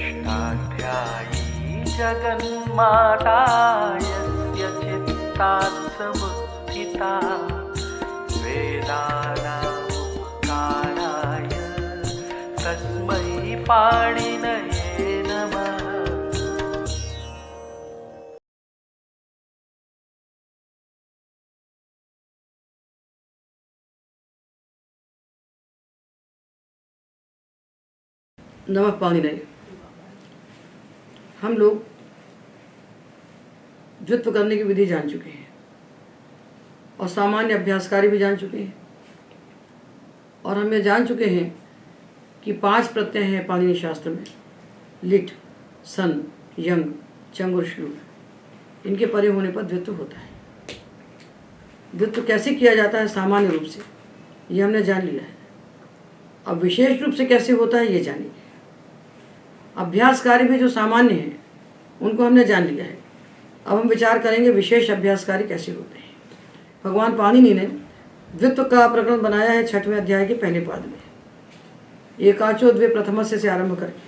अष्टाध्यायी जगन्माता यस्य चित्तात् समुत्थिता वेदानामुपकाराय तस्मै पाणिनये नमः। नमः पाणिनये। हम लोग द्वित्व करने की विधि जान चुके हैं और सामान्य अभ्यासकारी भी जान चुके हैं, और हम ये जान चुके हैं कि 5 प्रत्यय हैं पाणिनि शास्त्र में, लिट, सन, यंग, चंग और श्लू। इनके परे होने पर द्वित्व होता है। द्वित्व कैसे किया जाता है सामान्य रूप से, ये हमने जान लिया है। अब विशेष रूप से कैसे होता है ये जानेंगे। अभ्यास कार्य भी जो सामान्य हैं उनको हमने जान लिया है। अब हम विचार करेंगे विशेष अभ्यास कार्य कैसे होते हैं। भगवान पाणिनि ने द्वित्व का प्रकरण बनाया है 6वें अध्याय के पहले पाद में। एकाचो द्वे प्रथमस्य से आरंभ करके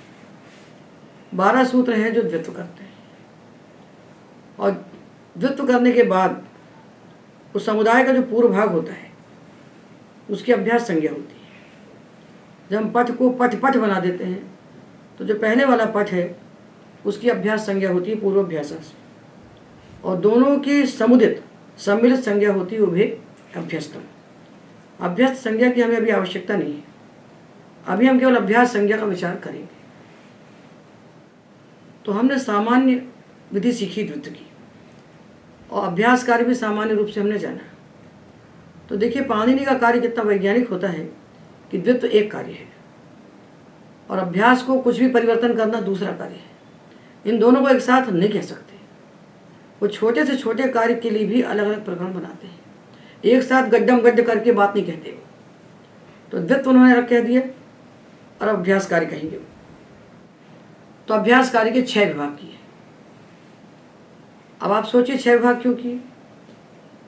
12 सूत्र हैं जो द्वित्व करते हैं, और द्वित्व करने के बाद उस समुदाय का जो पूर्व भाग होता है उसकी अभ्यास संज्ञा होती है। जब हम पठ को पठ पठ बना देते हैं तो जो पहले वाला पठ है उसकी अभ्यास संज्ञा होती है पूर्वाभ्यास से, और दोनों की समुदित सम्मिलित संज्ञा होती है उभय अभ्यस्तम। अभ्यस्त संज्ञा की हमें अभी आवश्यकता नहीं है, अभी हम केवल अभ्यास संज्ञा का विचार करेंगे। तो हमने सामान्य विधि सीखी द्वित्व की, और अभ्यास कार्य भी सामान्य रूप से हमने जाना। तो देखिए पाणिनि का कार्य कितना वैज्ञानिक होता है कि द्वित्व एक कार्य है और अभ्यास को कुछ भी परिवर्तन करना दूसरा कार्य है। इन दोनों को एक साथ नहीं कह सकते। वो छोटे से छोटे कार्य के लिए भी अलग अलग प्रकरण बनाते हैं, एक साथ गड्ढम गड्ढ करके बात नहीं कहते। तो द्वित्व उन्होंने कह दिया और अभ्यास कार्य कहेंगे। तो अभ्यास कार्य के 6 विभाग किए। अब आप सोचिए 6 विभाग क्यों किए?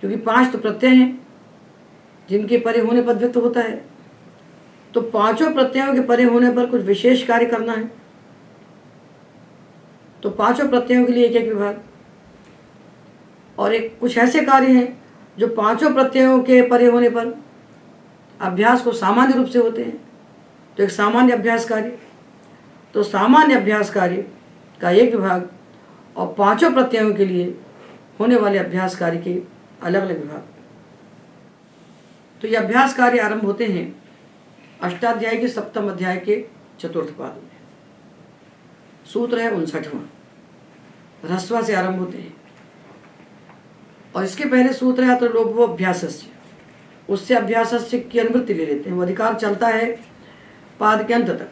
क्योंकि 5 तो प्रत्यय हैं जिनके परे होने पर द्वित्व होता है। तो 5 प्रत्ययों के परे होने पर कुछ विशेष कार्य करना है, तो 5 प्रत्ययों के लिए एक एक विभाग। और एक कुछ ऐसे कार्य हैं जो 5 प्रत्ययों के परे होने पर अभ्यास को सामान्य रूप से होते हैं, तो एक सामान्य अभ्यास कार्य। तो सामान्य अभ्यास कार्य का एक विभाग और 5 प्रत्ययों के लिए होने वाले अभ्यास कार्य के अलग अलग विभाग। तो ये अभ्यास कार्य आरंभ होते हैं अष्टाध्याय के 7वें अध्याय के 4th पाद में। सूत्र है 59वां, ह्रस्व से आरंभ होते हैं, और इसके पहले सूत्र है अत्र लोभो अभ्यासस्य। उससे अभ्यासस्य की अनुवृत्ति ले लेते हैं। वो अधिकार चलता है पाद के अंत तक,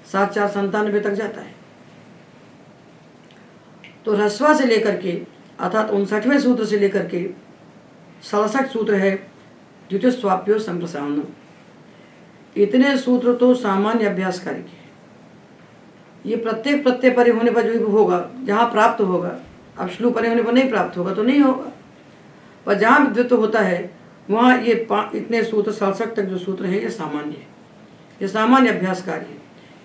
7-4-97 तक जाता है। तो ह्रस्व से लेकर के अर्थात 59वें सूत्र से लेकर के 67 सूत्र है द्वितीय स्वाप्यो संप्रसारणम। इतने सूत्र तो सामान्य अभ्यास कार्य के। ये प्रत्येक प्रत्यय परे होने पर जो भी होगा, जहाँ प्राप्त होगा, अब श्लू परे होने पर नहीं प्राप्त होगा तो नहीं होगा, पर जहाँ भी द्वित्व होता है वहाँ ये इतने सूत्र 67 तक जो सूत्र हैं ये सामान्य है। ये सामान्य अभ्यास कार्य है।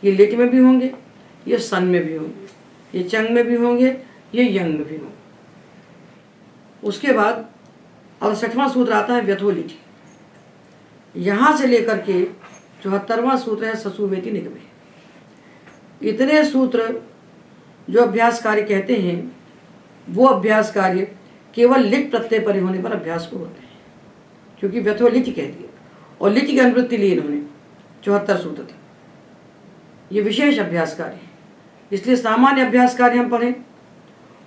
ये लिट में भी होंगे, ये सन में भी होंगे, ये चंग में भी होंगे, ये यंग में भी होंगे। उसके बाद 68वां सूत्र आता है व्यथोलिटी। यहाँ से लेकर के 74वां सूत्र है ससुवेति निगमे। इतने सूत्र जो अभ्यास कार्य कहते हैं वो अभ्यास कार्य केवल लिट प्रत्यय परे होने पर अभ्यास को होते हैं, क्योंकि व्यथोलिटी कह दिया और लिट की अनुवृत्ति ली इन्होंने 74 सूत्र तक। ये विशेष अभ्यास कार्य है, इसलिए सामान्य अभ्यास कार्य हम पढ़ें,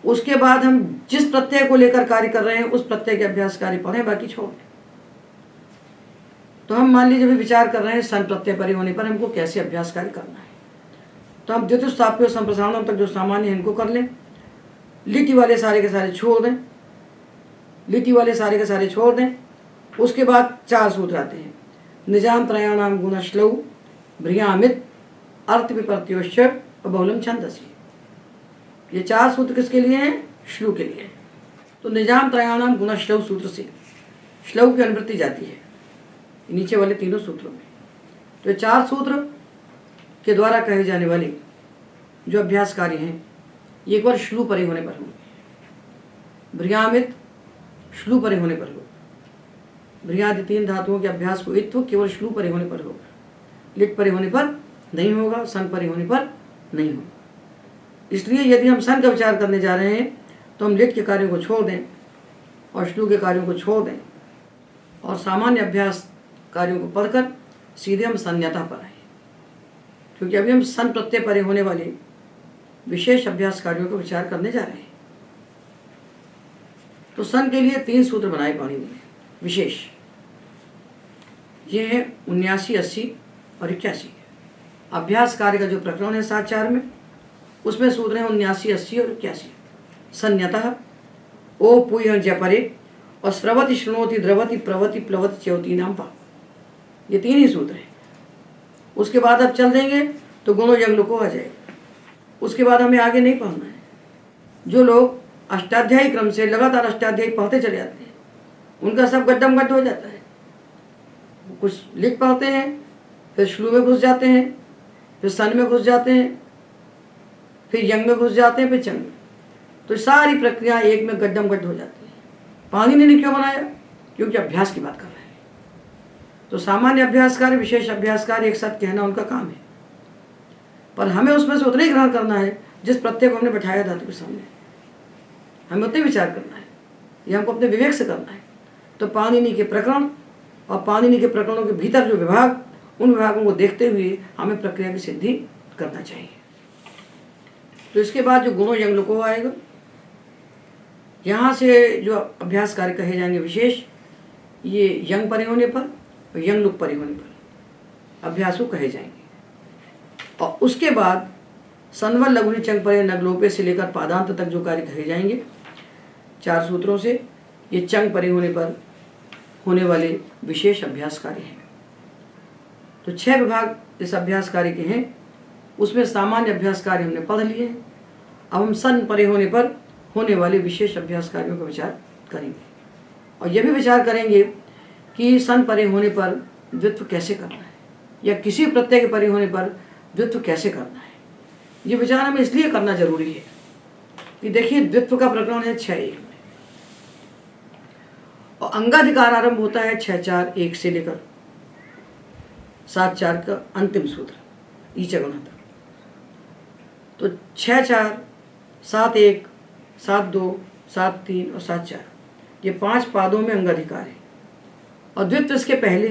उसके बाद हम जिस प्रत्यय को लेकर कार्य कर रहे हैं उस प्रत्यय के अभ्यास कार्य पढ़ें, बाकी छोड़ दें। तो हम मान लीजिए भी विचार कर रहे हैं सन प्रत्यय परे होने पर हमको कैसे अभ्यास कार्य करना है, तो हम द्वितीय स्थाप्य संप्रसारणम तक जो सामान्य है इनको कर लें, लिटि वाले सारे के सारे छोड़ दें, लिटि वाले सारे के सारे छोड़ दें। उसके बाद 4 सूत्र आते हैं, निजाम त्रयाणाम गुणश्लौ भ्रियामित अर्थ विपर्त्योश्च बहुलम छंदसि। ये 4 सूत्र किसके लिए हैं? श्लू के लिए। तो निजाम त्रयाणाम गुणश्लौ सूत्र से श्लौ की अनुवृत्ति जाती है नीचे वाले तीनों सूत्रों में। तो 4 सूत्र के द्वारा कहे जाने वाले जो अभ्यास कार्य हैं ये एक बार श्लू परे होने पर होंगे। भ्रियामित श्लू परे होने पर होगा। भ्रियादि 3 धातुओं के अभ्यास को इत्व केवल श्लू परे होने पर होगा। लिट परे होने पर नहीं होगा, सन परे होने पर नहीं होगा। इसलिए यदि हम सन का विचार करने जा रहे हैं तो हम लिट के कार्यों को छोड़ दें और श्लू के कार्यों को छोड़ दें और सामान्य अभ्यास कार्यों को पढ़कर सीधे हम संज्ञाता पर आए, क्योंकि अभी हम सन प्रत्यय परे होने वाले विशेष अभ्यास कार्यों का विचार करने जा रहे हैं। तो सन के लिए 3 सूत्र बनाए पाणिनि ने विशेष। ये है 79, 80 और 81। अभ्यास कार्य का जो प्रकरण है 7-4 में, उसमें सूत्र है 79, 80 और 81। संज्ञतः ओ पुय जपरे और स्रवति श्रृणोति द्रवति प्रवति प्लवति च्यवती नाम पा, ये 3 ही सूत्र हैं। उसके बाद अब चल देंगे तो गुणो जंगलों को आ जाएगा। उसके बाद हमें आगे नहीं पढ़ना है। जो लोग अष्टाध्यायी क्रम से लगातार अष्टाध्यायी पढ़ते चले जाते हैं उनका सब गड्ढम गड्ढ हो जाता है। कुछ लिख पढ़ते हैं, फिर श्लू में घुस जाते हैं, फिर सन में घुस जाते हैं, फिर यंग में घुस जाते हैं, फिर चंग में। तो सारी प्रक्रिया एक में गड्ढम गड्ढ हो जाती है। पाणिनि ने क्यों बनाया? क्योंकि अभ्यास की बात कर रहे हैं। तो सामान्य अभ्यास कार्य, विशेष अभ्यास कार्य एक साथ कहना उनका काम है, पर हमें उसमें से उतना ही ग्रहण करना है जिस प्रत्यय को हमने बैठाया धातु के सामने। हमें उतने विचार करना है, ये हमको अपने विवेक से करना है। तो पाणिनि के प्रकरण और पाणिनि के प्रकरणों के भीतर जो विभाग, उन विभागों को देखते हुए हमें प्रक्रिया की सिद्धि करना चाहिए। तो इसके बाद जो गुणों यंग लोको आएगा, यहाँ से जो अभ्यास कार्य कहे जाएंगे विशेष, ये यंग परे होने पर और यंग लुक परे होने पर अभ्यासों कहे जाएंगे। और उसके बाद सनवर लघुनि चंग परे नगलोपे से लेकर पादांत तक जो कार्य कहे जाएंगे 4 सूत्रों से, ये चंग परे होने पर होने वाले विशेष अभ्यास कार्य हैं। तो 6 विभाग इस अभ्यास कार्य के हैं। उसमें सामान्य अभ्यास कार्य हमने पढ़ लिए हैं। अब हम सन परे होने पर होने वाले विशेष अभ्यास कार्यों का विचार करेंगे और यह भी विचार करेंगे कि सन परे होने पर द्वित्व कैसे करना है या किसी प्रत्यय के परे होने पर द्वित्व कैसे करना है। ये विचार हमें इसलिए करना जरूरी है कि देखिए द्वित्व का प्रकरण है 6-1 में और अंगाधिकार आरंभ होता है 6-4-1 से लेकर 7-4 का अंतिम सूत्र ईचगुण तक। तो 6-4, 7-1, 7-2, 7-3 और 7-4 ये 5 पादों में अंगाधिकार है और द्वित्व इसके पहले।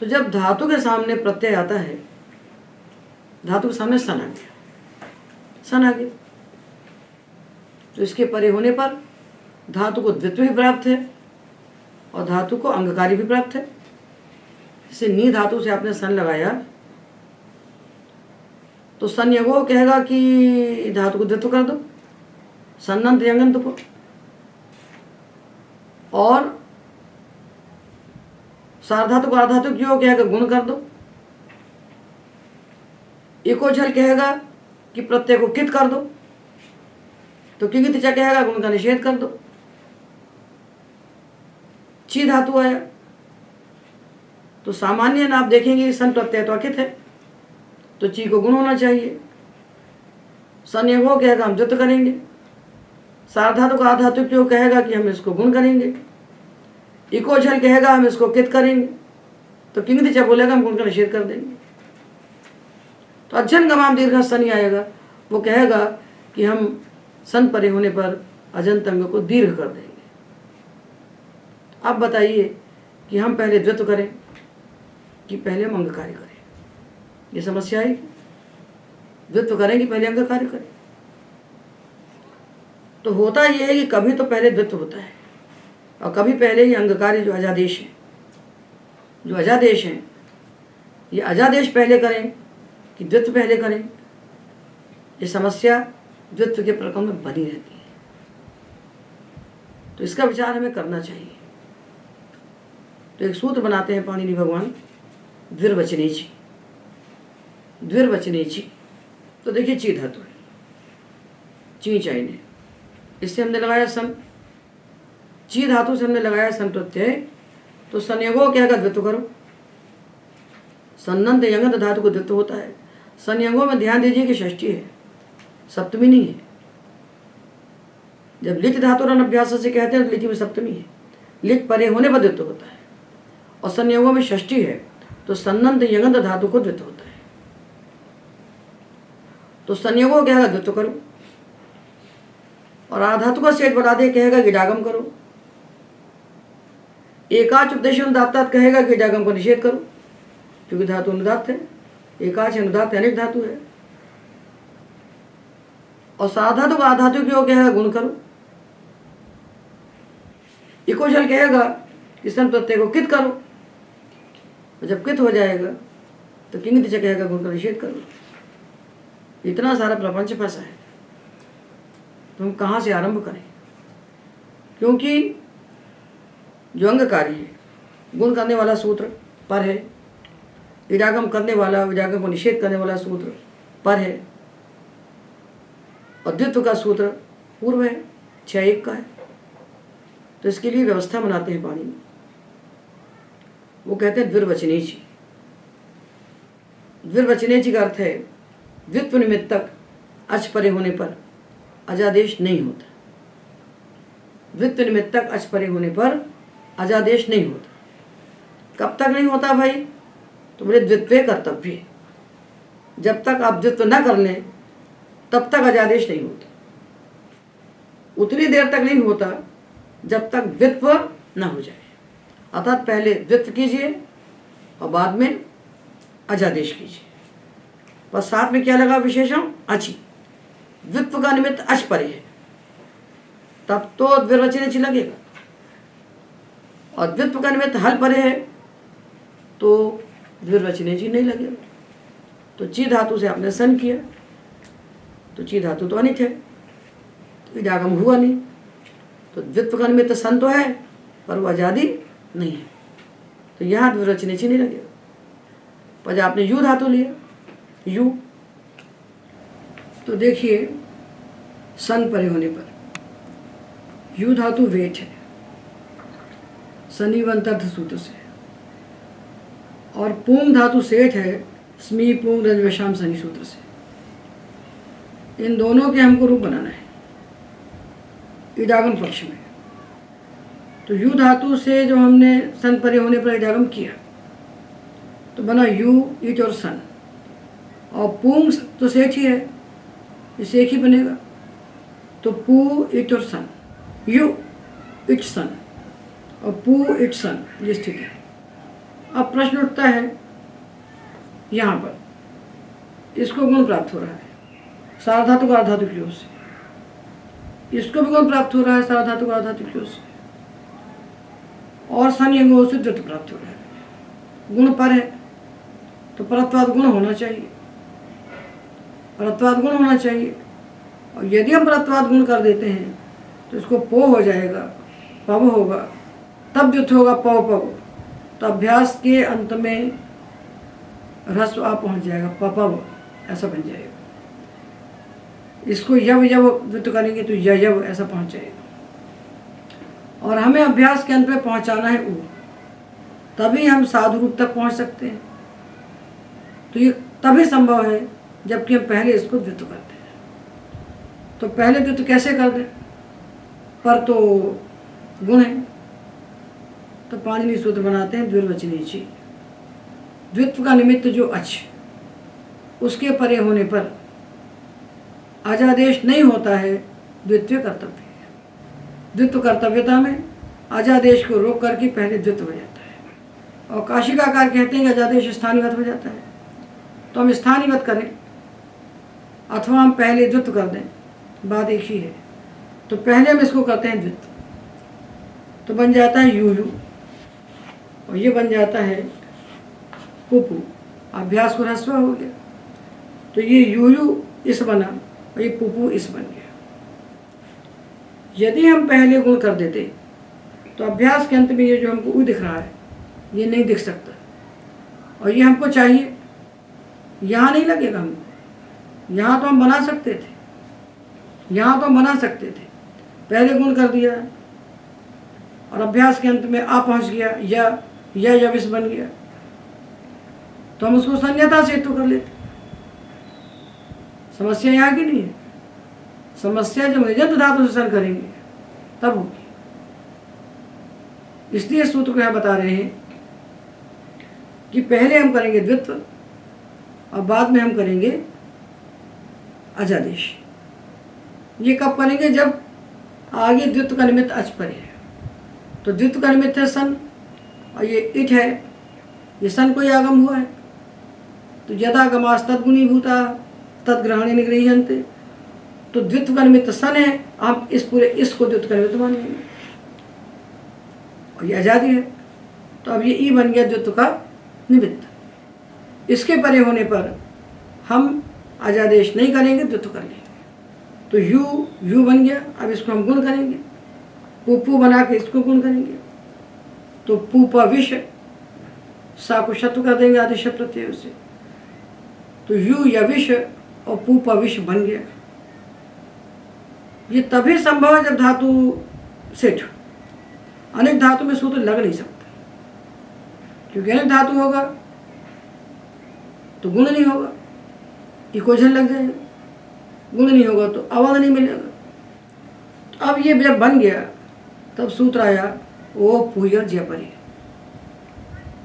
तो जब धातु के सामने प्रत्यय आता है, धातु के सामने सन आ गया, सन आ गया, तो इसके परे होने पर धातु को द्वित्व भी प्राप्त है और धातु को अंगकारी भी प्राप्त है। जैसे नी धातु से आपने सन लगाया तो संयगो कहेगा कि धातु को द्वित्व कर दो, सन्नंत यंगंत को। और सार्वधातु को आधातु क्यों कहेगा गुण कर दो। एकोझल कहेगा कि प्रत्यय को कित कर दो, तो किंगितिचा कहेगा गुण का निषेध कर दो। ची धातु आया तो सामान्य आप देखेंगे सन प्रत्यय तो अकित है, तो ची को गुण होना चाहिए। संयोग कहेगा हम द्वित्व करेंगे। सार्वधातु का आधातु क्यों कहेगा कि हम इसको गुण करेंगे। इकोझल कहेगा हम इसको कित करेंगे, तो किंगितिचा बोलेगा हम गुण का निषेध कर देंगे। तो अज्जन गमाम दीर्घ सन आएगा, वो कहेगा कि हम सन परे होने पर अजंत अंग को दीर्घ कर देंगे। अब बताइए कि हम पहले द्वित्व करें कि पहले हम अंग कार्य करें। ये समस्या है, द्वित्व करें कि पहले अंग कार्य करें। तो होता यह है कि कभी तो पहले द्वित्व होता है और कभी पहले ही अंग कार्य जो अजादेश है, जो अजादेश हैं, ये अजादेश पहले करें कि द्वित्व पहले करें। ये समस्या द्वित्व के प्रकरण में बनी रहती है। तो इसका विचार हमें करना चाहिए। तो एक सूत्र बनाते हैं पाणिनि भगवान, द्विर्वचनेची। द्विर्वचनेची तो देखिए ची धातु है, ची चाहिए, इससे हमने लगाया सन। ची धातु से हमने लगाया सन प्रत्यय, तो संयोगो कहेगा द्वित्व करो। सन्नंत यंगंत धातु को द्वित्व होता है, संयोगों में ध्यान दीजिए कि षष्ठी है, सप्तमी नहीं है। जब लिट धातु अभ्यास से कहते हैं तो लिटि में सप्तमी है, लिट परे होने पर द्वित्व होता है। और संयोगों में षष्ठी है तो सन्नंत यगंत धातु को द्वित्व होता है। तो संयोगों कहेगा द्वित्व करो, और आधातु का सेठ बढ़ा दे कहेगा गिडागम करो। एकाच उपदेश अनुदात्तात कहेगा गिडागम को निषेध करो, क्योंकि धातु अनुदात है, एकाच अनुदात अनेक धातु है। और साधातु का आधातु की ओर कहेगा गुण करो। इकोशल कहेगा कि सन प्रत्यय को कित करो, और जब कित हो जाएगा तो किंग दिशा कहेगा गुण का निषेध करो। इतना सारा प्रपंच फंसा है, तो हम कहाँ से आरंभ करें? क्योंकि जो अंगकारी है, गुण करने वाला सूत्र पर है, विरागम करने वाला, विरागम को निषेध करने वाला सूत्र पर है, और द्वित्व का सूत्र पूर्व है, 6-1 का है। तो इसके लिए व्यवस्था बनाते हैं पानी में, वो कहते हैं द्विर्वचनेची। द्विर्वचनेची का अर्थ है द्वित्व निमित्तक अच परे होने पर अजादेश नहीं होता। द्वित्व निमित्तक अच परे होने पर अजादेश नहीं होता। कब तक नहीं होता भाई? तो बोले द्वित्वे कर्तव्य, जब तक आप द्वित्व न कर लें तब तक अजादेश नहीं होता। उतनी देर तक नहीं होता जब तक द्वित्व न हो जाए। अर्थात पहले द्वित्व कीजिए और बाद में अजादेश कीजिए। पर साथ में क्या लगा विशेषण? अचि। द्वित्व का निमित्त अच परे है, तब तो द्विर्वचनेची लगेगा, और द्वित्व का निमित्त हल परे है तो द्विर्वचनेची नहीं लगेगा। तो ची धातु से आपने सन किया, तो ची धातु तो अनित है, तो इडागम हुआ नहीं। तो द्वित्व का निमित्त सन तो है पर वो आजादी नहीं है, तो यहाँ द्विर्वचनेची नहीं लगेगा। पर आपने यू धातु लिया, यू, तो देखिए सन परे होने पर यू धातु वेट है शनिवंत सूत्र से, और पूंग धातु सेठ है स्मी पूंग रजवशाम शनि सूत्र से। इन दोनों के हमको रूप बनाना है इडागम पक्ष में। तो यू धातु से जो हमने सन परे होने पर इडागम किया तो बना यू, इट और सन, और पूंग तो सेठ ही है, इसे एक ही बनेगा, तो पू, इट और सन, यू, इट, सन, और पू, इट, सन, ये स्थिति है। अब प्रश्न उठता है यहाँ पर, इसको गुण प्राप्त हो रहा है सार्वधातु का अर्धातु की ओर से, इसको भी गुण प्राप्त हो रहा है सार्वधातु का अर्धातु की ओर से, और सन यंगों से द्वित्व प्राप्त हो रहा है। गुण पर है तो परत्वाद गुण होना चाहिए, परत्वाद गुण होना चाहिए। और यदि हम परत्वाद गुण कर देते हैं तो इसको पो हो जाएगा, पव होगा, तब द्वित्व होगा पव पव, तो अभ्यास के अंत में ह्रस्व आ पहुंच जाएगा, पपव ऐसा बन जाएगा। इसको यव यव द्वित्व करेंगे तो यव ऐसा पहुंच जाएगा। और हमें अभ्यास के अंत में पहुंचाना है ऊ, तभी हम साधु रूप तक पहुंच सकते हैं। तो ये तभी संभव है जबकि हम पहले इसको द्वित्व करते हैं। तो पहले द्वित्व कैसे कर दें? पर तो गुण है, तो पाणिनि सूत्र बनाते हैं द्विर्वचनेची। द्वित्व का निमित्त जो अच, उसके परे होने पर अजादेश नहीं होता है, द्वित्व कर्तव्य। द्वित्व कर्तव्यता में अजादेश को रोक करके पहले द्वित्व हो जाता है। और काशिकाकार कहते हैं कि अजादेश स्थानीवत हो जाता है, तो हम स्थानीवत करें अथवा हम पहले द्वित्व कर दें, बात एक ही है। तो पहले हम इसको करते हैं द्वित्व, तो बन जाता है यू यू, और ये बन जाता है पुपु। अभ्यास को ह्रस्व हो गया, तो ये यू यू इस बना और ये पुपु इस बन गया। यदि हम पहले गुण कर देते तो अभ्यास के अंत में ये जो हमको ऊ दिख रहा है ये नहीं दिख सकता, और ये हमको चाहिए, यहाँ नहीं लगेगा हमको। यहाँ तो हम बना सकते थे, यहाँ तो हम बना सकते थे, पहले गुण कर दिया और अभ्यास के अंत में आ पहुँच गया, या यविस बन गया, तो हम उसको संज्ञता से हेतु कर लेते। समस्या यहाँ की नहीं है। समस्या जब निजंत धातु से सन करेंगे तब होगी। इसलिए सूत्र को यहाँ बता रहे हैं कि पहले हम करेंगे द्वित्व और बाद में हम करेंगे अजादेश। ये कब करेंगे? जब आगे द्वित्व का निमित्त अच पर है। तो द्वित्व का निमित्त है सन और ये इट है, ये सन को ही आगम हुआ है। तो यदागमास तद्गुणीभूता तद्ग्रहणे निगृह्यन्ते। तो द्वित्व का निमित्त सन है, आप इस पूरे इसको द्वित्व का निमित्त मानेंगे और ये आजादी है। तो अब ये ई बन गया द्वित्व का निमित्त। इसके परे होने पर हम अजादेश नहीं करेंगे, द्वित्व कर लेंगे। तो यू बन गया। अब इसको हम गुण करेंगे, पू बना के इसको गुण करेंगे। तो पूपा विष, सा को शत्रु कर देंगे आदिश प्रत्यय से। तो यू यविष और पूपा विष बन गया। ये तभी संभव है जब धातु सेठ। अनेक धातु में सूत्र लग नहीं सकता, क्योंकि अनेक धातु होगा तो गुण नहीं होगा, इकोजन लग जाएगा। गुण नहीं होगा तो अवध नहीं मिलेगा। तो अब ये जब बन गया तब सूत्र आया ओ पुयन जयपरी।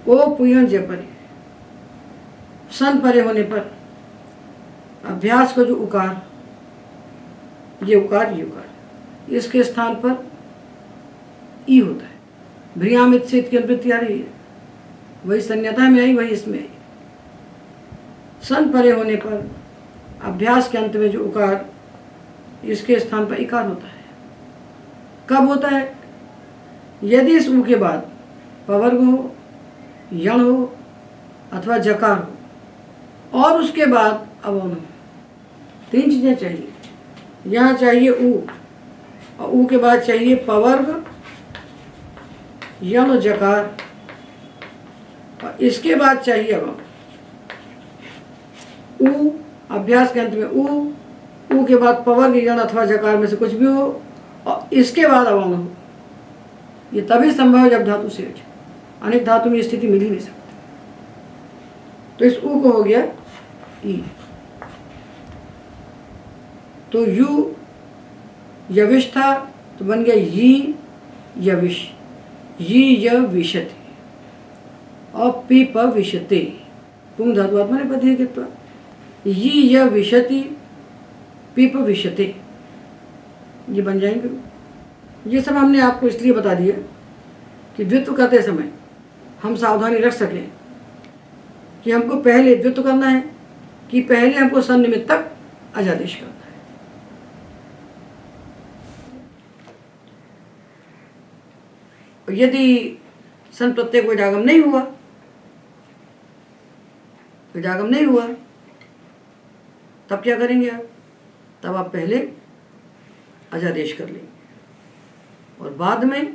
ओ पुयन जयपरी। सन परे होने पर अभ्यास का जो उकार, ये उकार, इसके स्थान पर ई होता है। भ्रियामित से की अनुवृत्ति आ रही है, वही संज्ञता में आई, वही इसमें आई। सन परे होने पर अभ्यास के अंत में जो उकार, इसके स्थान पर इकार होता है। कब होता है? यदि इस ऊ के बाद पवर्ग हो, यण हो अथवा जकार हो और उसके बाद अवर्ण हो। 3 चीजें चाहिए। यहाँ चाहिए ऊ और ऊ के बाद चाहिए पवर्ग, यण और जकार और इसके बाद चाहिए अवर्ण। ऊ अभ्यास के अंत में ऊ के बाद पवर्ग, यण अथवा जकार में से कुछ भी हो और इसके बाद अवर्ण हो। ये तभी संभव है जब धातु सेठ। अनेक धातु में स्थिति मिल ही नहीं सकती। तो इस ऊ को हो गया ई। तो यू यविश था तो बन गया यी यविश, यी यविशति और पी प विशते। पुंग धातु आत्मा ने पति कितना यी यविशति पी प विशते, ये बन जाएंगे। ये सब हमने आपको इसलिए बता दिया कि द्वित्व करते समय हम सावधानी रख सकें कि हमको पहले द्वित्व करना है कि पहले हमको सन निमित्त तक अजादेश करना है। और यदि सन प्रत्यय को इडागम नहीं हुआ, तब क्या करेंगे आप? तब आप पहले अजादेश कर लेंगे और बाद में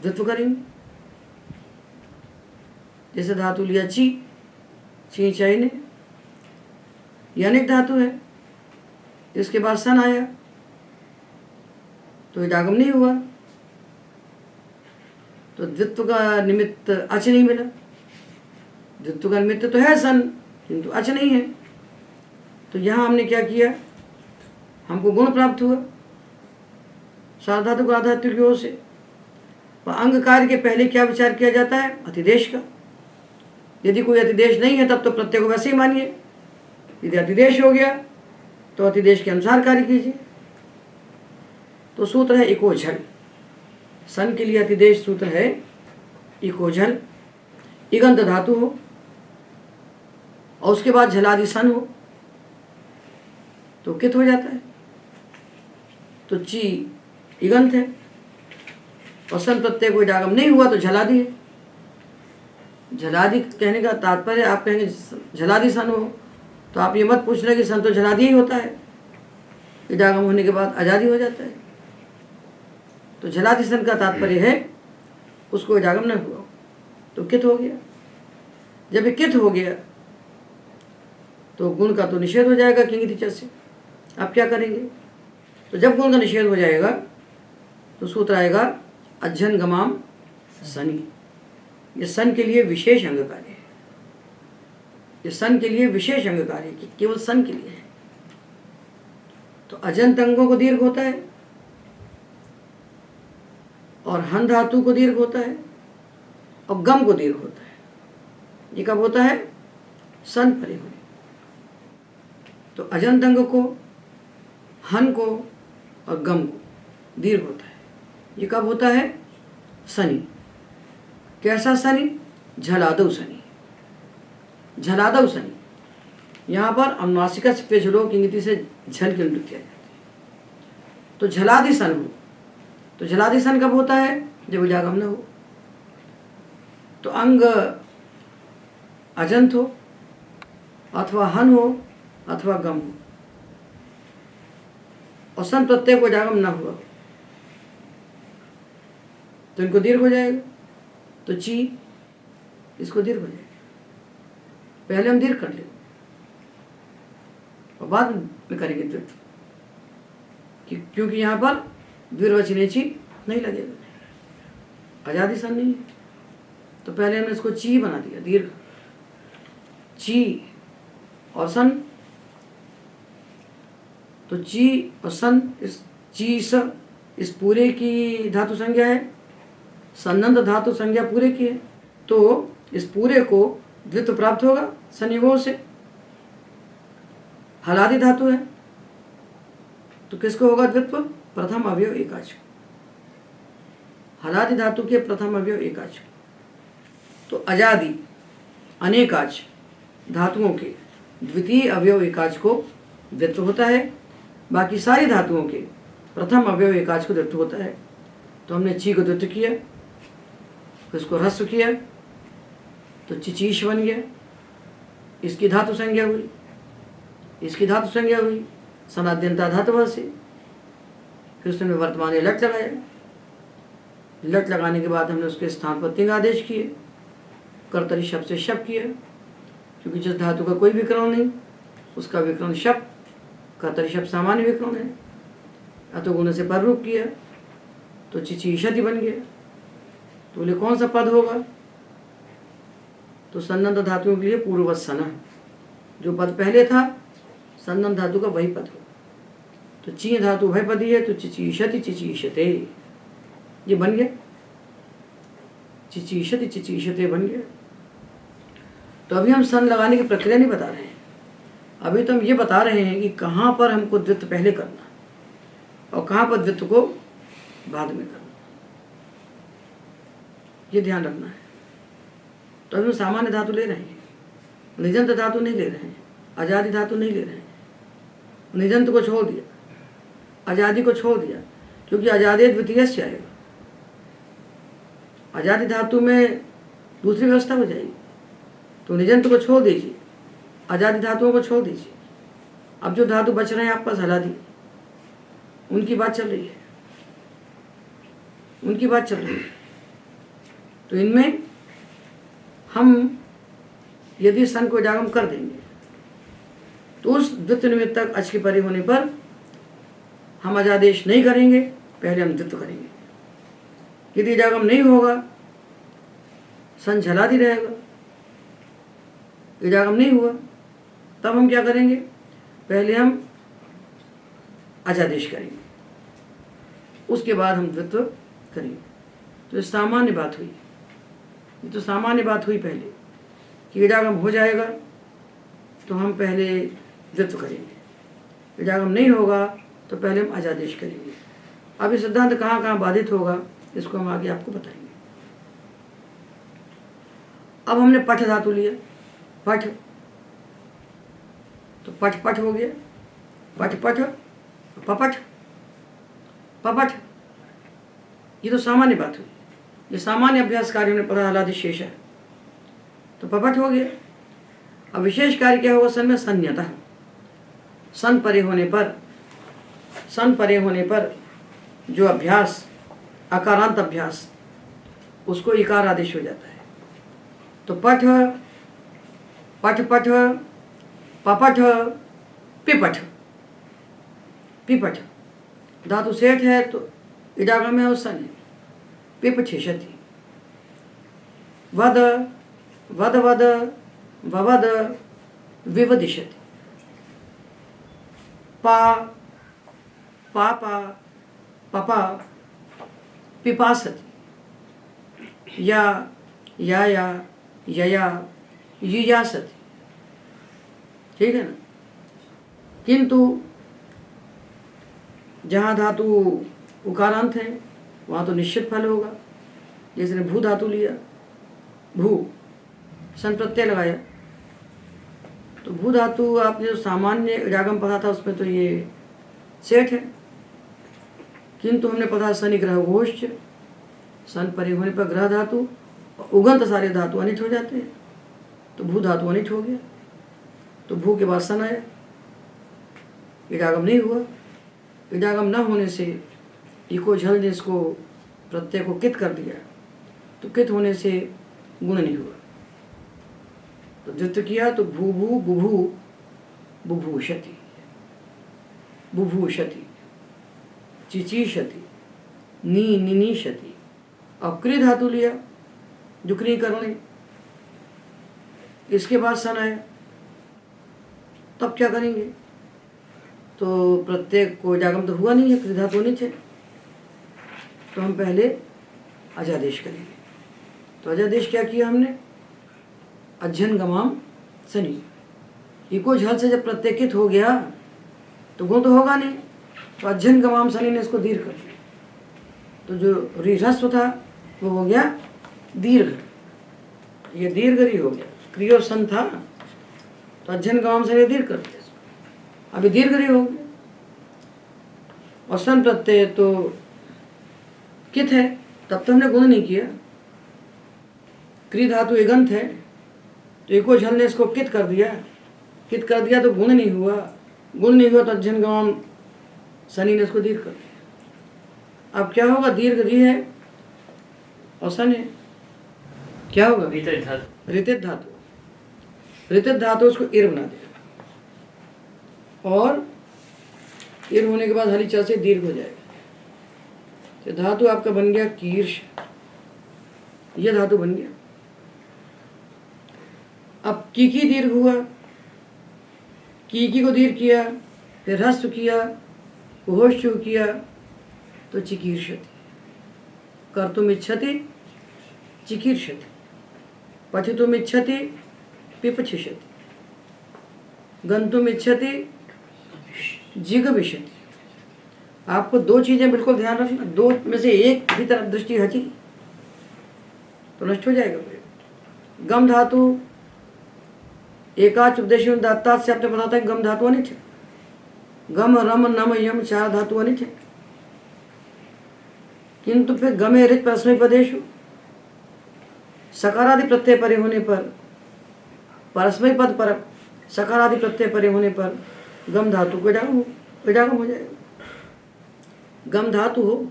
द्वित्व करेंगे। जैसे धातु लिया ची, चाई ने, यह अनेक धातु है। इसके बाद सन आया तो इडागम नहीं हुआ, तो द्वित्व का निमित्त अच नहीं मिला। द्वित्व का निमित्त तो है सन, किंतु अच नहीं है। तो यहाँ हमने क्या किया? हमको गुण प्राप्त हुआ साधातु को आधातु की ओर से। और अंग कार्य के पहले क्या विचार किया जाता है? अतिदेश का। यदि कोई अतिदेश नहीं है तब तो प्रत्यय को वैसे ही मानिए। यदि अतिदेश हो गया तो अतिदेश के अनुसार कार्य कीजिए। तो सूत्र है इकोझल। सन के लिए अतिदेश सूत्र है इकोझल। इगंत धातु हो और उसके बाद झलादि सन हो तो कित हो जाता है। तो ची इगंत है और सन प्रत्यय को इडागम नहीं हुआ तो झलादि है। झलादि कहने का तात्पर्य, आप कहेंगे झलादि सन हो तो आप ये मत पूछ रहे कि सन तो झलादि ही होता है, इडागम होने के बाद आजादी हो जाता है। तो झलादि सन का तात्पर्य है उसको इडागम न हुआ तो कित हो गया। जब ये कित हो गया तो गुण का तो निषेध हो जाएगा किंग से। आप क्या करेंगे? तो जब गुण का निषेध हो जाएगा तो सूत्र आएगा अज्जन गमाम सनी। ये सन के लिए विशेष अंग कार्य है। ये सन के लिए विशेष अंग कार्य की केवल सन के लिए है। तो अजंत अंगों को दीर्घ होता है और हन धातु को दीर्घ होता है और गम को दीर्घ होता है। ये कब होता है? सन परे होने। तो अजंत अंग को, हन को और गम को दीर्घ होता है। ये कब होता है? शनि। कैसा शनि? झलादव शनि। झलादव शनि। यहाँ पर अनुनासिका से पेशरों की इंगिति से झल के उल्लेख किया जाता है। तो झलादि सन हो, तो झलादि सन कब होता है? जब इडागम न हो। तो अंग अजंत हो अथवा हन हो अथवा गम हो और सन प्रत्यय को इडागम न हुआ तो इनको दीर्घ हो जाएगा। तो ची इसको दीर्घ हो जाएगा। पहले हम दीर्घ कर लेंगे और बाद में करेंगे द्वित्व, क्योंकि यहाँ पर द्विर्वचने ची नहीं लगेगा, आजादी सन नहीं है। तो पहले हमने इसको ची बना दिया दीर्घ, ची और सन। तो ची और सन, इस ची स इस पूरे की धातु संज्ञा है, सन्नंद धातु संज्ञा पूरे की है। तो इस पूरे को द्वित्व प्राप्त होगा संयोगों से। हलादि धातु है तो किसको होगा द्वित्व? प्रथम अवयव एकाच। हलादि धातु के प्रथम अवयव एकाच। तो अजादि अनेकाच धातुओं के द्वितीय अवयव एकाच को द्वित्व होता है। बाकी सारी धातुओं के प्रथम अवयव एकाच को द्वित्व होता है। तो हमने ची को द्वित्व किया, फिर उसको ह्रस्व किया तो चिचीश बन गया। इसकी धातु संज्ञा हुई, इसकी धातु संज्ञा हुई सनाद्यंता धातु से। फिर उसने वर्तमान लट लगाया। लट लगाने के बाद हमने उसके स्थान पर तिंग आदेश किए, कर्तरी शब्द से शब्द किया, क्योंकि जिस धातु का कोई विकरण नहीं उसका विकरण शब्द, कर्तरी शब्द सामान्य विकरण है। अतो गुण से पर रूप किया तो चिचीषति बन गया। तो बोले कौन सा पद होगा? तो सन्नंद धातुओं के लिए पूर्ववत सना, जो पद पहले था सन्नंद धातु का वही पद होगा। तो ची धातु भय पदी है तो चिचीषति चिचीषते ये बन गया, चिचीषति चिचीषते बन गया। तो अभी हम सन लगाने की प्रक्रिया नहीं बता रहे हैं, अभी तो हम ये बता रहे हैं कि कहाँ पर हमको द्वित्व पहले करना और कहाँ पर द्वित्व को बाद में करना, ये ध्यान रखना है। तो अभी हम सामान्य धातु ले रहे हैं, निजंत धातु नहीं ले रहे हैं, आजादी धातु नहीं ले रहे हैं। निजंत को छोड़ दिया, आजादी को छोड़ दिया, क्योंकि आजादी द्वितीय से आएगा। आजादी धातु में दूसरी व्यवस्था हो जाएगी। तो निजंत को छोड़ दीजिए, आजादी धातुओं को छोड़ दीजिए। अब जो धातु बच रहे हैं आप पास हलादी, उनकी बात चल रही है, उनकी बात चल रही है। तो इनमें हम यदि सन को जागम कर देंगे तो उस द्वित्व निमित्तक अच के परे होने पर हम अजादेश नहीं करेंगे, पहले हम द्वित्व करेंगे। यदि जागम नहीं होगा सन झलादी रहेगा, इजागम नहीं हुआ तब हम क्या करेंगे? पहले हम अजादेश करेंगे, उसके बाद हम द्वित्व करेंगे। तो ये सामान्य बात हुई, ये तो सामान्य बात हुई पहले कि इडागम हो जाएगा तो हम पहले द्वित्व करेंगे, इडागम नहीं होगा तो पहले हम अजादेश करेंगे। अब ये सिद्धांत कहाँ कहाँ बाधित होगा इसको हम आगे आपको बताएंगे। अब हमने पठ धातु लिया, पठ, तो पठ पठ हो गया, पठ पठ, पपठ पपठ, ये तो सामान्य बात हुई। ये सामान्य अभ्यास कार्य में पढ़ा हलादि शेष है तो पपठ हो गया। अब विशेष कार्य क्या होगा? सन में सन्यतः, सन परे होने पर, सन परे होने पर जो अभ्यास अकारांत अभ्यास उसको इकार आदेश हो जाता है। तो पठ पठ पठ पपठ पिपठ, पिपठ धातु सेठ है तो इडागम है और सन है। पिपठिषति, वद वद वद ववद विवदिशति। पा पापा पपा पिपासति। या याया यया युयासति। ठीक है ना। किंतु जहाँ धातु उकारांत है वहाँ तो निश्चित फल होगा। जैसे ने भू धातु लिया, भू सन प्रत्यय लगाया, तो भू धातु आपने जो सामान्य इडागम पढ़ा था उसमें तो ये सेठ है, किंतु हमने पढ़ा शनि ग्रह घोष्ठ, सन परे होने पर ग्रह धातु उगंत सारे धातु अनिट हो जाते हैं, तो भू धातु अनिट हो गया, तो भू के बाद सन आया, इडागम नहीं हुआ। इडागम न होने से इको झल ने इसको प्रत्यय को कित कर दिया, तो कित होने से गुण नहीं हुआ। तो द्वितीय किया तो भू भू बुभू बुभूषति, बुभूषति, चिचीषति, नी निनीषति। और क्री धातु लिया जो क्री करने, इसके बाद सन आया, तब क्या करेंगे? तो प्रत्येक को जागम तो हुआ नहीं है, क्री धातु नहीं थे, तो हम पहले अजादेश करेंगे। तो अजादेश क्या किया हमने? अध्ययन गमाम शनि। इको झल से जब प्रत्येकित हो गया तो गुण तो होगा नहीं, तो अध्ययन गमाम शनि ने इसको दीर्घ कर दिया, तो जो ऋस्व था वो हो गया दीर्घ, ये दीर्घ री हो गया। क्रियो सन था तो अध्ययन गमाम शनि दीर्घ कर दिया, अभी दीर्घ री हो गया। और सन प्रत्यय तो कित है, तब तो हमने गुण नहीं किया। क्री धातु एगंत है, तो एको झल ने इसको कित कर दिया, कित कर दिया तो गुण नहीं हुआ, गुण नहीं हुआ तो अध्ययन गवाम शनि ने इसको दीर्घ कर दिया। अब क्या होगा? दीर्घ री है और सन है, क्या होगा? रितित धातु, रितित धातु उसको इर बना देगा, और इर होने के बाद हरी च से दीर्घ हो जाएगा, तो धातु आपका बन गया कीर्ष, यह धातु बन गया। अब की दीर्घ हुआ, की को दीर्घ किया, फिर ह्रस्व किया, घोष्ठ किया, तो चिकीर्षति। कर्तुम इच्छति चिकीर्षति, पठितुम इच्छति पिपठिषति, गंतुम इच्छति जिगमिषति। आपको दो चीजें बिल्कुल ध्यान रखना, दो में से एक भी तरफ दृष्टि हटी तो नष्ट हो जाएगा। गम धातु एकाच उपदेश दाता से आपने बताता है गम धातु अनिच है, गम रम नम यम चार धातु अनिच है, किंतु फिर गमे रित परस्मै पदेशु सकारादि प्रत्यय परे होने पर, परस्मै पद पर सकारादि प्रत्यय परे होने पर गम धातु को इडागम हो जाएगा। गम धातु हो,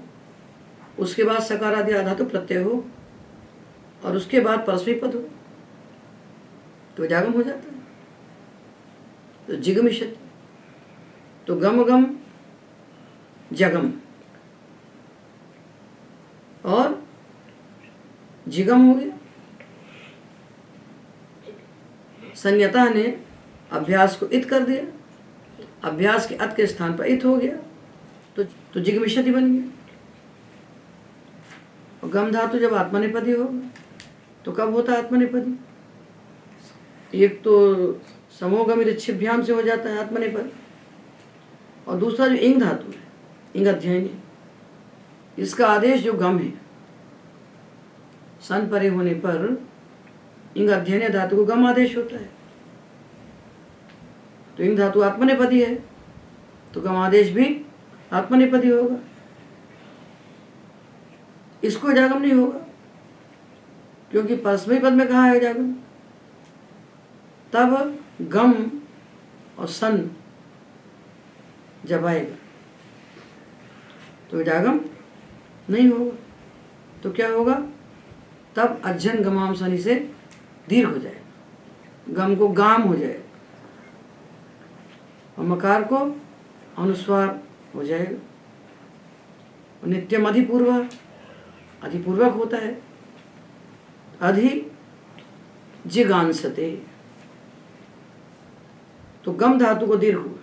उसके बाद सकारादि आधातु प्रत्यय हो, और उसके बाद परस्मै पद हो, तो जागम हो जाता है। तो जिगमिषति, तो गम गम जगम, और जिगम हो गया। संयता ने अभ्यास को इत कर दिया, अभ्यास के अत के स्थान पर इत हो गया, तो जिगमिषति बन गया। और गम धातु जब आत्मनेपदी होगा तो कब होता है आत्मनेपदी? एक तो समोगम ऋच्छिभ्याम से हो जाता है आत्मनेपद, और दूसरा जो इंग धातु है, इंग अध्ययन, इसका आदेश जो गम है, सन परे होने पर इंग अध्ययन धातु को गम आदेश होता है, तो इंग धातु आत्मनेपदी है, तो गम आदेश भी आत्मनेपदी होगा। इसको जागम नहीं होगा, क्योंकि परस्मै पद में कहा है जागम, तब गम और सन जब आएगा तो जागम नहीं होगा। तो क्या होगा? तब अध्ययन गमाम शनि से दीर्घ हो जाएगा, गम को गाम हो जाएगा, और मकार को अनुस्वार हो जाएगा। और नित्यम अधिपूर्व, अधिपूर्वक होता है, अधि जिगांसते, तो गम धातु को दीर्घ हुआ,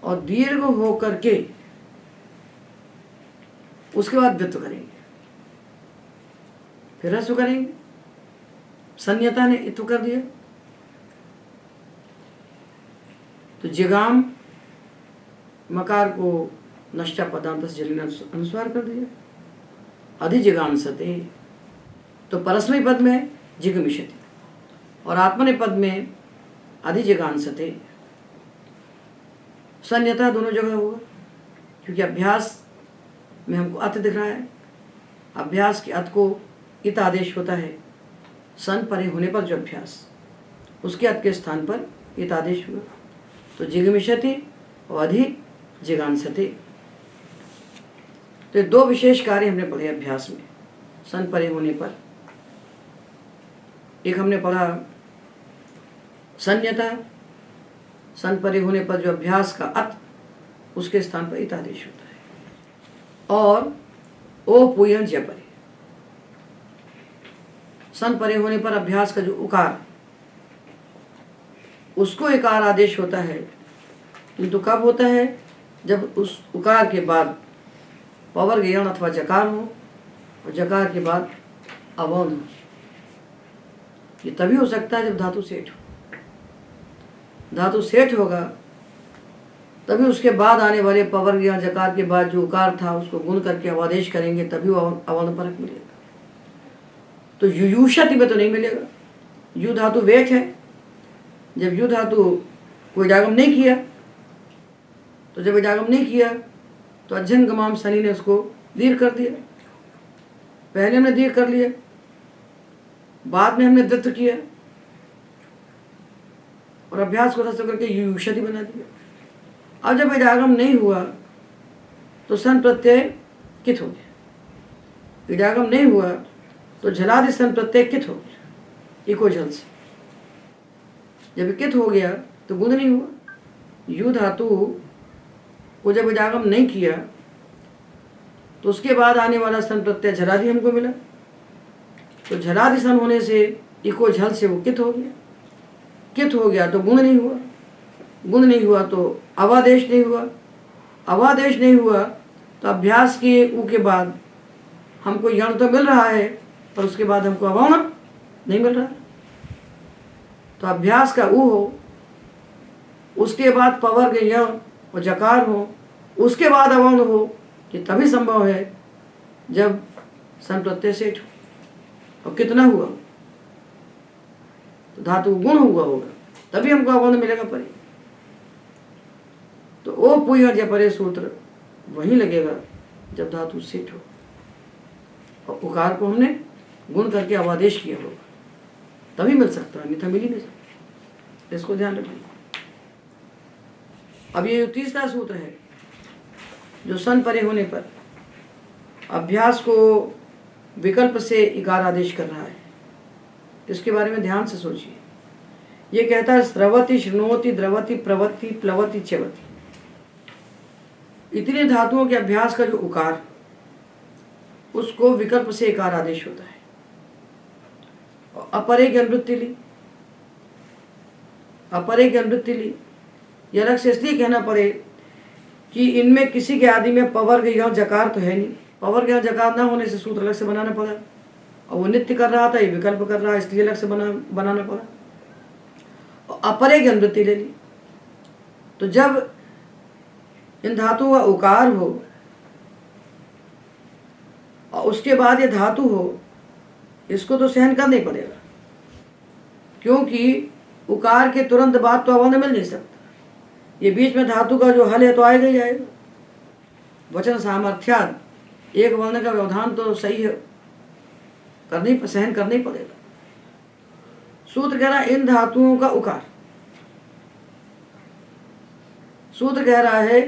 और दीर्घ हो करके उसके बाद द्वित्व करेंगे, फिर ह्रस्व करेंगे। संज्ञता ने इत्व कर दिया, तो जिगाम मकार को नष्टा पदांत जलिना अनुस्वार कर दिया। अधिजिगांसते, तो परस्मै पद में जिगमिषति और आत्मने पद में अधिजिगांसते। संज्ञता दोनों जगह होगा, क्योंकि अभ्यास में हमको अत दिख रहा है। अभ्यास के अत को इत आदेश होता है, सन परे होने पर जो अभ्यास, उसके अत के स्थान पर इत आदेश हुआ, तो जिगमिषति और अधिजिगांसते। तो ये दो विशेष कार्य हमने पढ़े अभ्यास में, सन परे होने पर। एक हमने पढ़ा संज्ञता, सन परे होने पर जो अभ्यास का अत, उसके स्थान पर इत आदेश होता है। और ओ पुयं ज्य परे, सन परे होने पर अभ्यास का जो उकार, उसको इकार आदेश होता है, किंतु कब होता है? जब उस उकार के बाद पवर्ग यण अथवा जकार हो, और जकार के बाद अवर्ण हो। ये तभी हो सकता है जब धातु सेठ हो। धातु सेठ होगा तभी उसके बाद आने वाले पवर्ग या जकार के बाद जो उकार था उसको गुण करके अवादेश करेंगे, तभी वो अवर्ण परक मिलेगा। तो युयुषति में तो नहीं मिलेगा। यु धातु वेठ है, जब यु धातु कोई जागम नहीं किया, तो जब जागम नहीं किया तो अज्जन गमाम शनि ने उसको दीर्घ कर दिया। पहले हमने दीर्घ कर लिया, बाद में हमने द्वित्व किया और अभ्यास को रस्त करके युयुषति बना दिया। अब जब इडागम नहीं हुआ तो सन प्रत्यय कित हो गया। इडागम नहीं हुआ तो झलादि सन प्रत्यय कित हो गया, इको झल से। जब कित हो गया तो गुण नहीं हुआ। यु धातु को जब इडागम नहीं किया तो उसके बाद आने वाला सन प्रत्यय झलादि हमको मिला, तो झलादि सन होने से इको झल से वो कित हो गया। कित हो गया तो गुण नहीं हुआ, गुण नहीं हुआ तो अवादेश नहीं हुआ, अवादेश नहीं हुआ तो अभ्यास के ऊ के बाद हमको यण तो मिल रहा है, पर उसके बाद हमको अवर्ण नहीं मिल रहा। तो अभ्यास का ऊ हो, उसके बाद पवर्ग यण और जकार हो, उसके बाद अवर्ण हो, ये तभी संभव है जब सन प्रत्यय सेठ हो। और कितना हुआ? तो धातु गुण हुआ होगा, तभी हमको अवर्ण मिलेगा परे। तो ओ पुय और जय परे सूत्र वही लगेगा जब धातु सेठ हो और उकार को हमने गुण करके अवादेश किया होगा, तभी मिल सकता है, नहीं तो मिल ही नहीं सकता। इसको ध्यान रखिए। अब ये जो तीसरा सूत्र है जो सन परे होने पर अभ्यास को विकल्प से इकार आदेश कर रहा है, इसके बारे में ध्यान से सोचिए। ये कहता है स्रवति, शृणोति, द्रवति, प्रवति, प्लवति, चवति। इतने धातुओं के अभ्यास का जो उकार, उसको विकल्प से इकार आदेश होता है। और अपरे की अनुवृत्ति ली, अपरे की अनुवृत्ति ली, यह अलग से इसलिए कहना पड़े कि इनमें किसी के आदि में पवर्ग या जकार तो है नहीं। पवर्ग या जकार ना होने से सूत्र अलग से बनाना पड़ा, और वो नित्य कर रहा था, ये विकल्प कर रहा है, इसलिए अलग से बनाना पड़ा। और अपरे की अनुवृत्ति ले ली, तो जब इन धातुओं का उकार हो और उसके बाद ये धातु हो, इसको तो सहन करना ही पड़ेगा, क्योंकि उकार के तुरंत बाद तो अवर्ण मिल नहीं सकता। ये बीच में धातु का जो हल है तो आएगा ही आएगा। वचन सामर्थ्याद एक वर्ण का व्यवधान तो सही है, सहन करना ही पड़ेगा। सूत्र कह रहा है इन धातुओं का उकार, सूत्र कह रहा है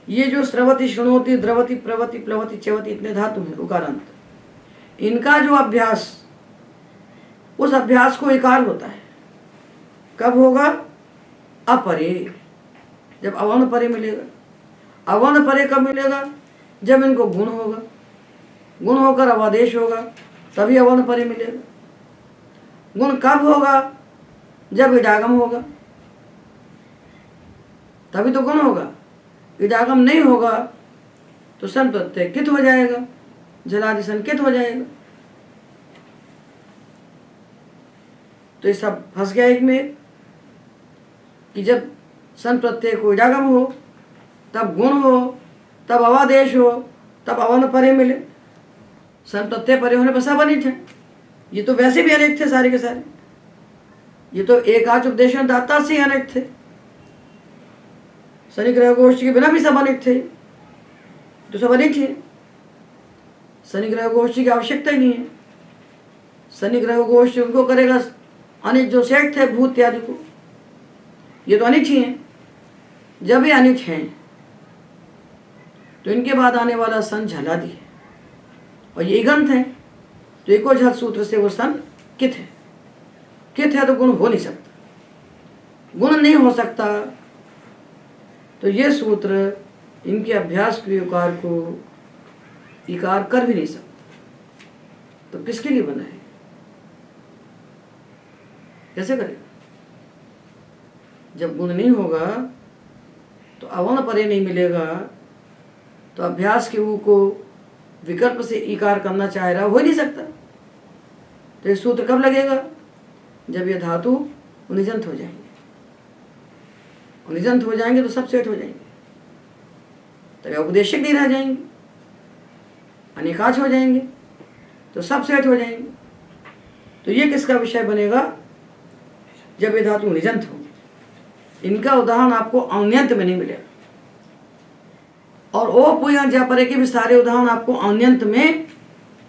ये जो स्रवति, शृणोति, द्रवति, प्रवति, प्लवति, चवति इतने धातु हैं उकारांत, इनका जो अभ्यास, उस अभ्यास को इकार होता है। कब होगा? अपरे, जब अवर्ण परे मिलेगा। अवर्ण परे कब मिलेगा? जब इनको गुण होगा, गुण होकर अवादेश होगा, तभी अवर्ण परे मिलेगा। गुण कब होगा? जब इडागम होगा, तभी तो गुण होगा। इडागम नहीं होगा तो सन प्रत्यय कित हो जाएगा, जलादि सन कित हो जाएगा। तो ये सब फंस गया एक में कि जब सन प्रत्यय को इडागम हो तब गुण हो, तब अवादेश हो, तब अवन परे मिले। सन प्रत्यय परे होने पर सब अनिट है। ये तो वैसे भी अनिट थे सारे के सारे, ये तो एकाच उपदेश दाता से ही अनिट थे। शनि ग्रह गोष्ठी के बिना भी सब अनिट थे, तो सब अनिट है। शनि ग्रह गोष्ठी की आवश्यकता ही नहीं है। शनि ग्रह गोष्ठी उनको करेगा अनिट जो सेठ थे भूत इत्यादि को, ये तो अनिट ही है। जब ये अनिट हैं तो इनके बाद आने वाला सन झलादि है और ये इगंत है, तो एको झल सूत्र से वो सन कित है। कित है तो गुण हो नहीं सकता, गुण नहीं हो सकता, तो ये सूत्र इनके अभ्यास के उकार को इकार कर भी नहीं सकता। तो किसके लिए बना है, कैसे करेगा? जब गुण नहीं होगा तो अवर्ण परे नहीं मिलेगा, तो अभ्यास के ऊ को विकल्प से इकार करना चाह रहा हो ही नहीं सकता। तो ये सूत्र कब लगेगा, जब ये धातु निजंत हो जाएंगे। निजंत हो जाएंगे तो सब सेठ हो जाएंगे, तब उपदेशक नहीं रह जाएंगे, अनेकाच हो जाएंगे तो सब सेठ हो जाएंगे। तो ये किसका विषय बनेगा, जब ये धातु निजंत हो। इनका उदाहरण आपको औन्यंत में नहीं मिलेगा, और ओ पुयं ज्यापरे के भी सारे उदाहरण आपको औन्यंत में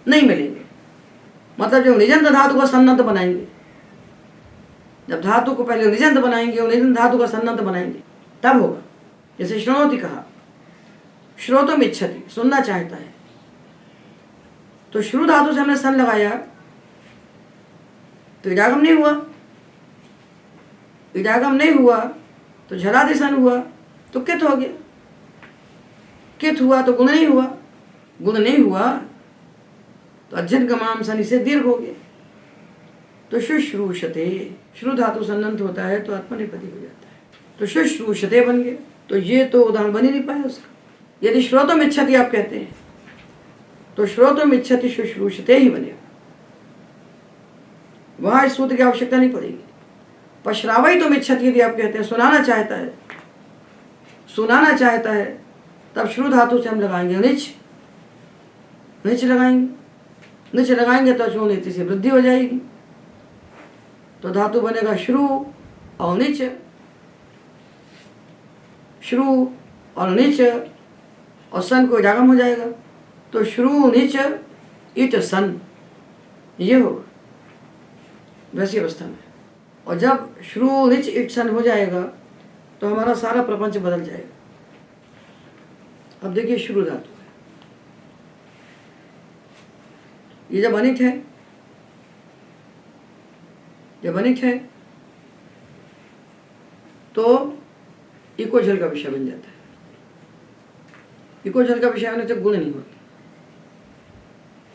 नहीं मिलेंगे। मतलब जब निजंत धातु का सन्नंत बनाएंगे, जब धातु को पहले निजंत बनाएंगे और निजंत धातु का सन्नंत बनाएंगे, तब होगा। जैसे श्रोणोति कहा, श्रोतुम इच्छति, सुनना चाहता है, तो श्रु धातु से हमने सन लगाया तो इडागम नहीं हुआ। इडागम नहीं हुआ तो झलादि सन हुआ, तो कित हो गया। कित हुआ तो गुण नहीं हुआ, गुण नहीं हुआ तो अज्जन गमाम सन से दीर्घ हो गया। तो शुश्रूषते, श्रु धातु सन्नंत होता है तो आत्मनेपदी हो जाता है, तो शुश्रूषते बन गया। तो ये तो उदाहरण बन ही नहीं पाया उसका। यदि श्रोतुम इच्छति आप कहते हैं तो श्रोतुम इच्छति शुश्रूषते ही बनेगा, वहां इस सूत्र की आवश्यकता नहीं पड़ेगी। पर श्रावई तुम इच्छति यदि आप कहते हैं, सुनाना चाहता है, सुनाना चाहता है, तब श्रु धातु से हम लगाएंगे निच, निच लगाएंगे। निच लगाएंगे तो चूर्णिति से वृद्धि हो जाएगी, तो धातु बनेगा श्रु और निच, श्रु और निच, और सन को इडागम हो जाएगा, तो श्रु निच इट सन, ये होगा वैसी अवस्था में। और जब श्रु निच इट सन हो जाएगा तो हमारा सारा प्रपंच बदल जाएगा। अब देखिए श्रु धातु है, ये जब अनिट है, जब अनिट है तो इको झल का विषय बन जाता है। इको झल का विषय होने से गुण नहीं होता,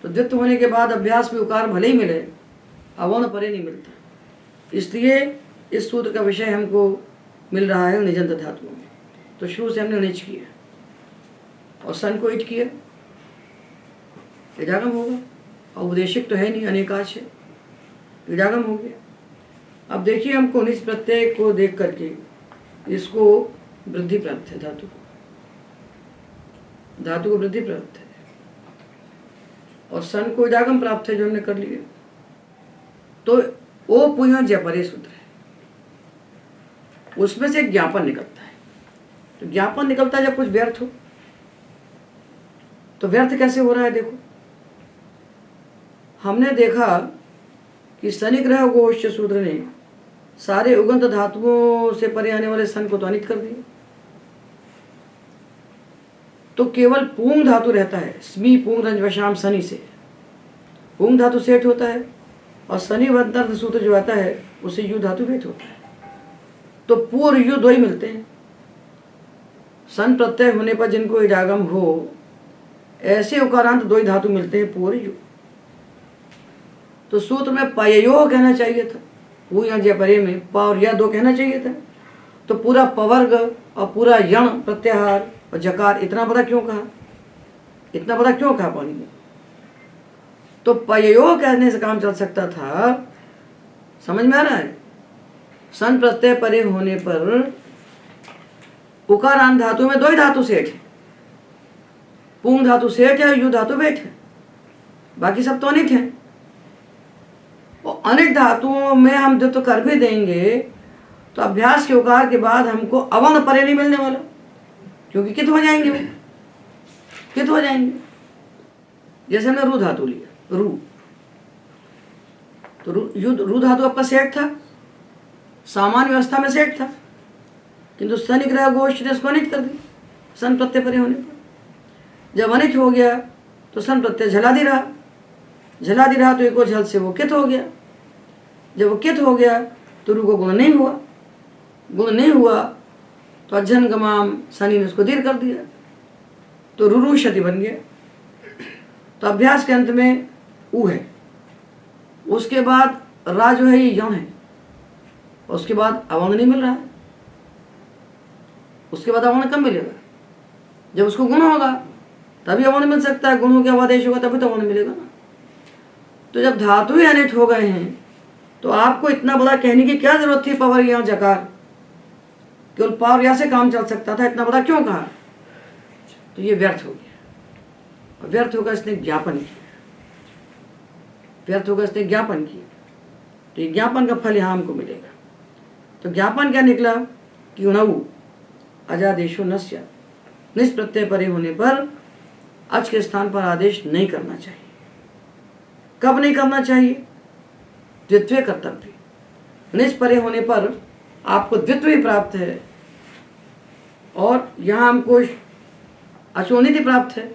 तो द्वित्व होने के बाद अभ्यास में उकार भले ही मिले, अवर्ण परे नहीं मिलता। इसलिए इस सूत्र का विषय हमको मिल रहा है निजंत धातुओं में। तो शुरू से हमने निच किया और सन को इट किया, इडागम होगा। और उपदेशिक तो है नहीं, अनेकाच है, इडागम हो गया। अब देखिए हमको निज प्रत्यय को देख करके इसको वृद्धि प्राप्त है, धातु को, धातु को वृद्धि प्राप्त है, और सन को इडागम प्राप्त है जो हमने कर लिया। तो ओ पुयं ज्यापरे सूत्र है, उसमें से ज्ञापन निकलता है। तो ज्ञापन निकलता है जब कुछ व्यर्थ हो, तो व्यर्थ कैसे हो रहा है देखो। हमने देखा कि शनि ग्रह गोष्ठ सूत्र ने सारे उगंत धातुओं से परे आने वाले सन को तो अनित कर दिया, तो केवल पूंग धातु रहता है। स्मी पूंग रंजवशाम शनि से पूंग धातु सेठ होता है, और शनि वंतर्थ सूत्र जो आता है उसे यु धातु भेट होता है। तो पूर्व यु दो ही मिलते हैं। सन प्रत्यय होने पर जिनको इडागम हो, ऐसे उकारांत दो ही धातु मिलते हैं, पूर्व यु। तो सूत्र में पयो कहना चाहिए था, वो या ज्यापरे में प और या दो कहना चाहिए था, तो पूरा पवर्ग और पूरा यण प्रत्याहार और जकार इतना बड़ा क्यों कहा, इतना बड़ा क्यों कहा पानी में? तो पयो कहने से काम चल सकता था। समझ में आ रहा है? सन प्रत्यय परे होने पर उकारांत धातु में 2 ही धातु सेठ है, पुंग धातु सेठ है, यु धातु वेठ है, बाकी सब तो अनिट है। और अनिट धातुओं में हम द्वित्व कर भी देंगे तो अभ्यास के उकार के बाद हमको अवर्ण परे नहीं मिलने वाला, क्योंकि कित हो जाएंगे, वो कित हो जाएंगे। जैसे हमने रू धातु लिया, रू, तो रू धातु आपका सेठ था, सामान्य व्यवस्था में सेठ था, किंतु शनि ग्रह गोष्ठ ने इसको अनिट कर दी सन प्रत्यय परे होने पर। जब अनिट हो गया तो सन प्रत्यय झलादी रहा, झलादी रहा तो एक और झल से वो कित हो गया। जब वो कित हो गया तो रू को गुण नहीं हुआ, गुण नहीं हुआ तो अज्जन गमाम शनि ने उसको दीर्घ कर दिया, तो रुरु क्षति बन गया। तो अभ्यास के अंत में ऊ है, उसके बाद रा जो है ये यण है, उसके बाद अवर्ण नहीं मिल रहा है। उसके बाद अवर्ण कब मिलेगा? जब उसको गुण होगा तभी अवर्ण मिल सकता है, गुण हो गया आदेश होगा तभी तो अवर्ण मिलेगा ना। तो जब धातु ही अनिट हो गए हैं तो आपको इतना बड़ा कहने की क्या जरूरत थी? पवर या जकार, केवल पावर या से काम चल सकता था, इतना बड़ा क्यों कहा? तो ये व्यर्थ हो गया, व्यर्थ होगा इसने ज्ञापन किया, व्यर्थ होगा इसने ज्ञापन किया। तो ये ज्ञापन का फल यहाँ हमको मिलेगा। तो ज्ञापन क्या निकला कि उणऊ अजादेशो न स्यात्, निस प्रत्यय परे होने पर अच के स्थान पर आदेश नहीं करना चाहिए। कब नहीं करना चाहिए? द्वित्व कर्तव्य, निस परे होने पर आपको द्वित्व ही प्राप्त है, और यहाँ हमको अचोनिति प्राप्त है,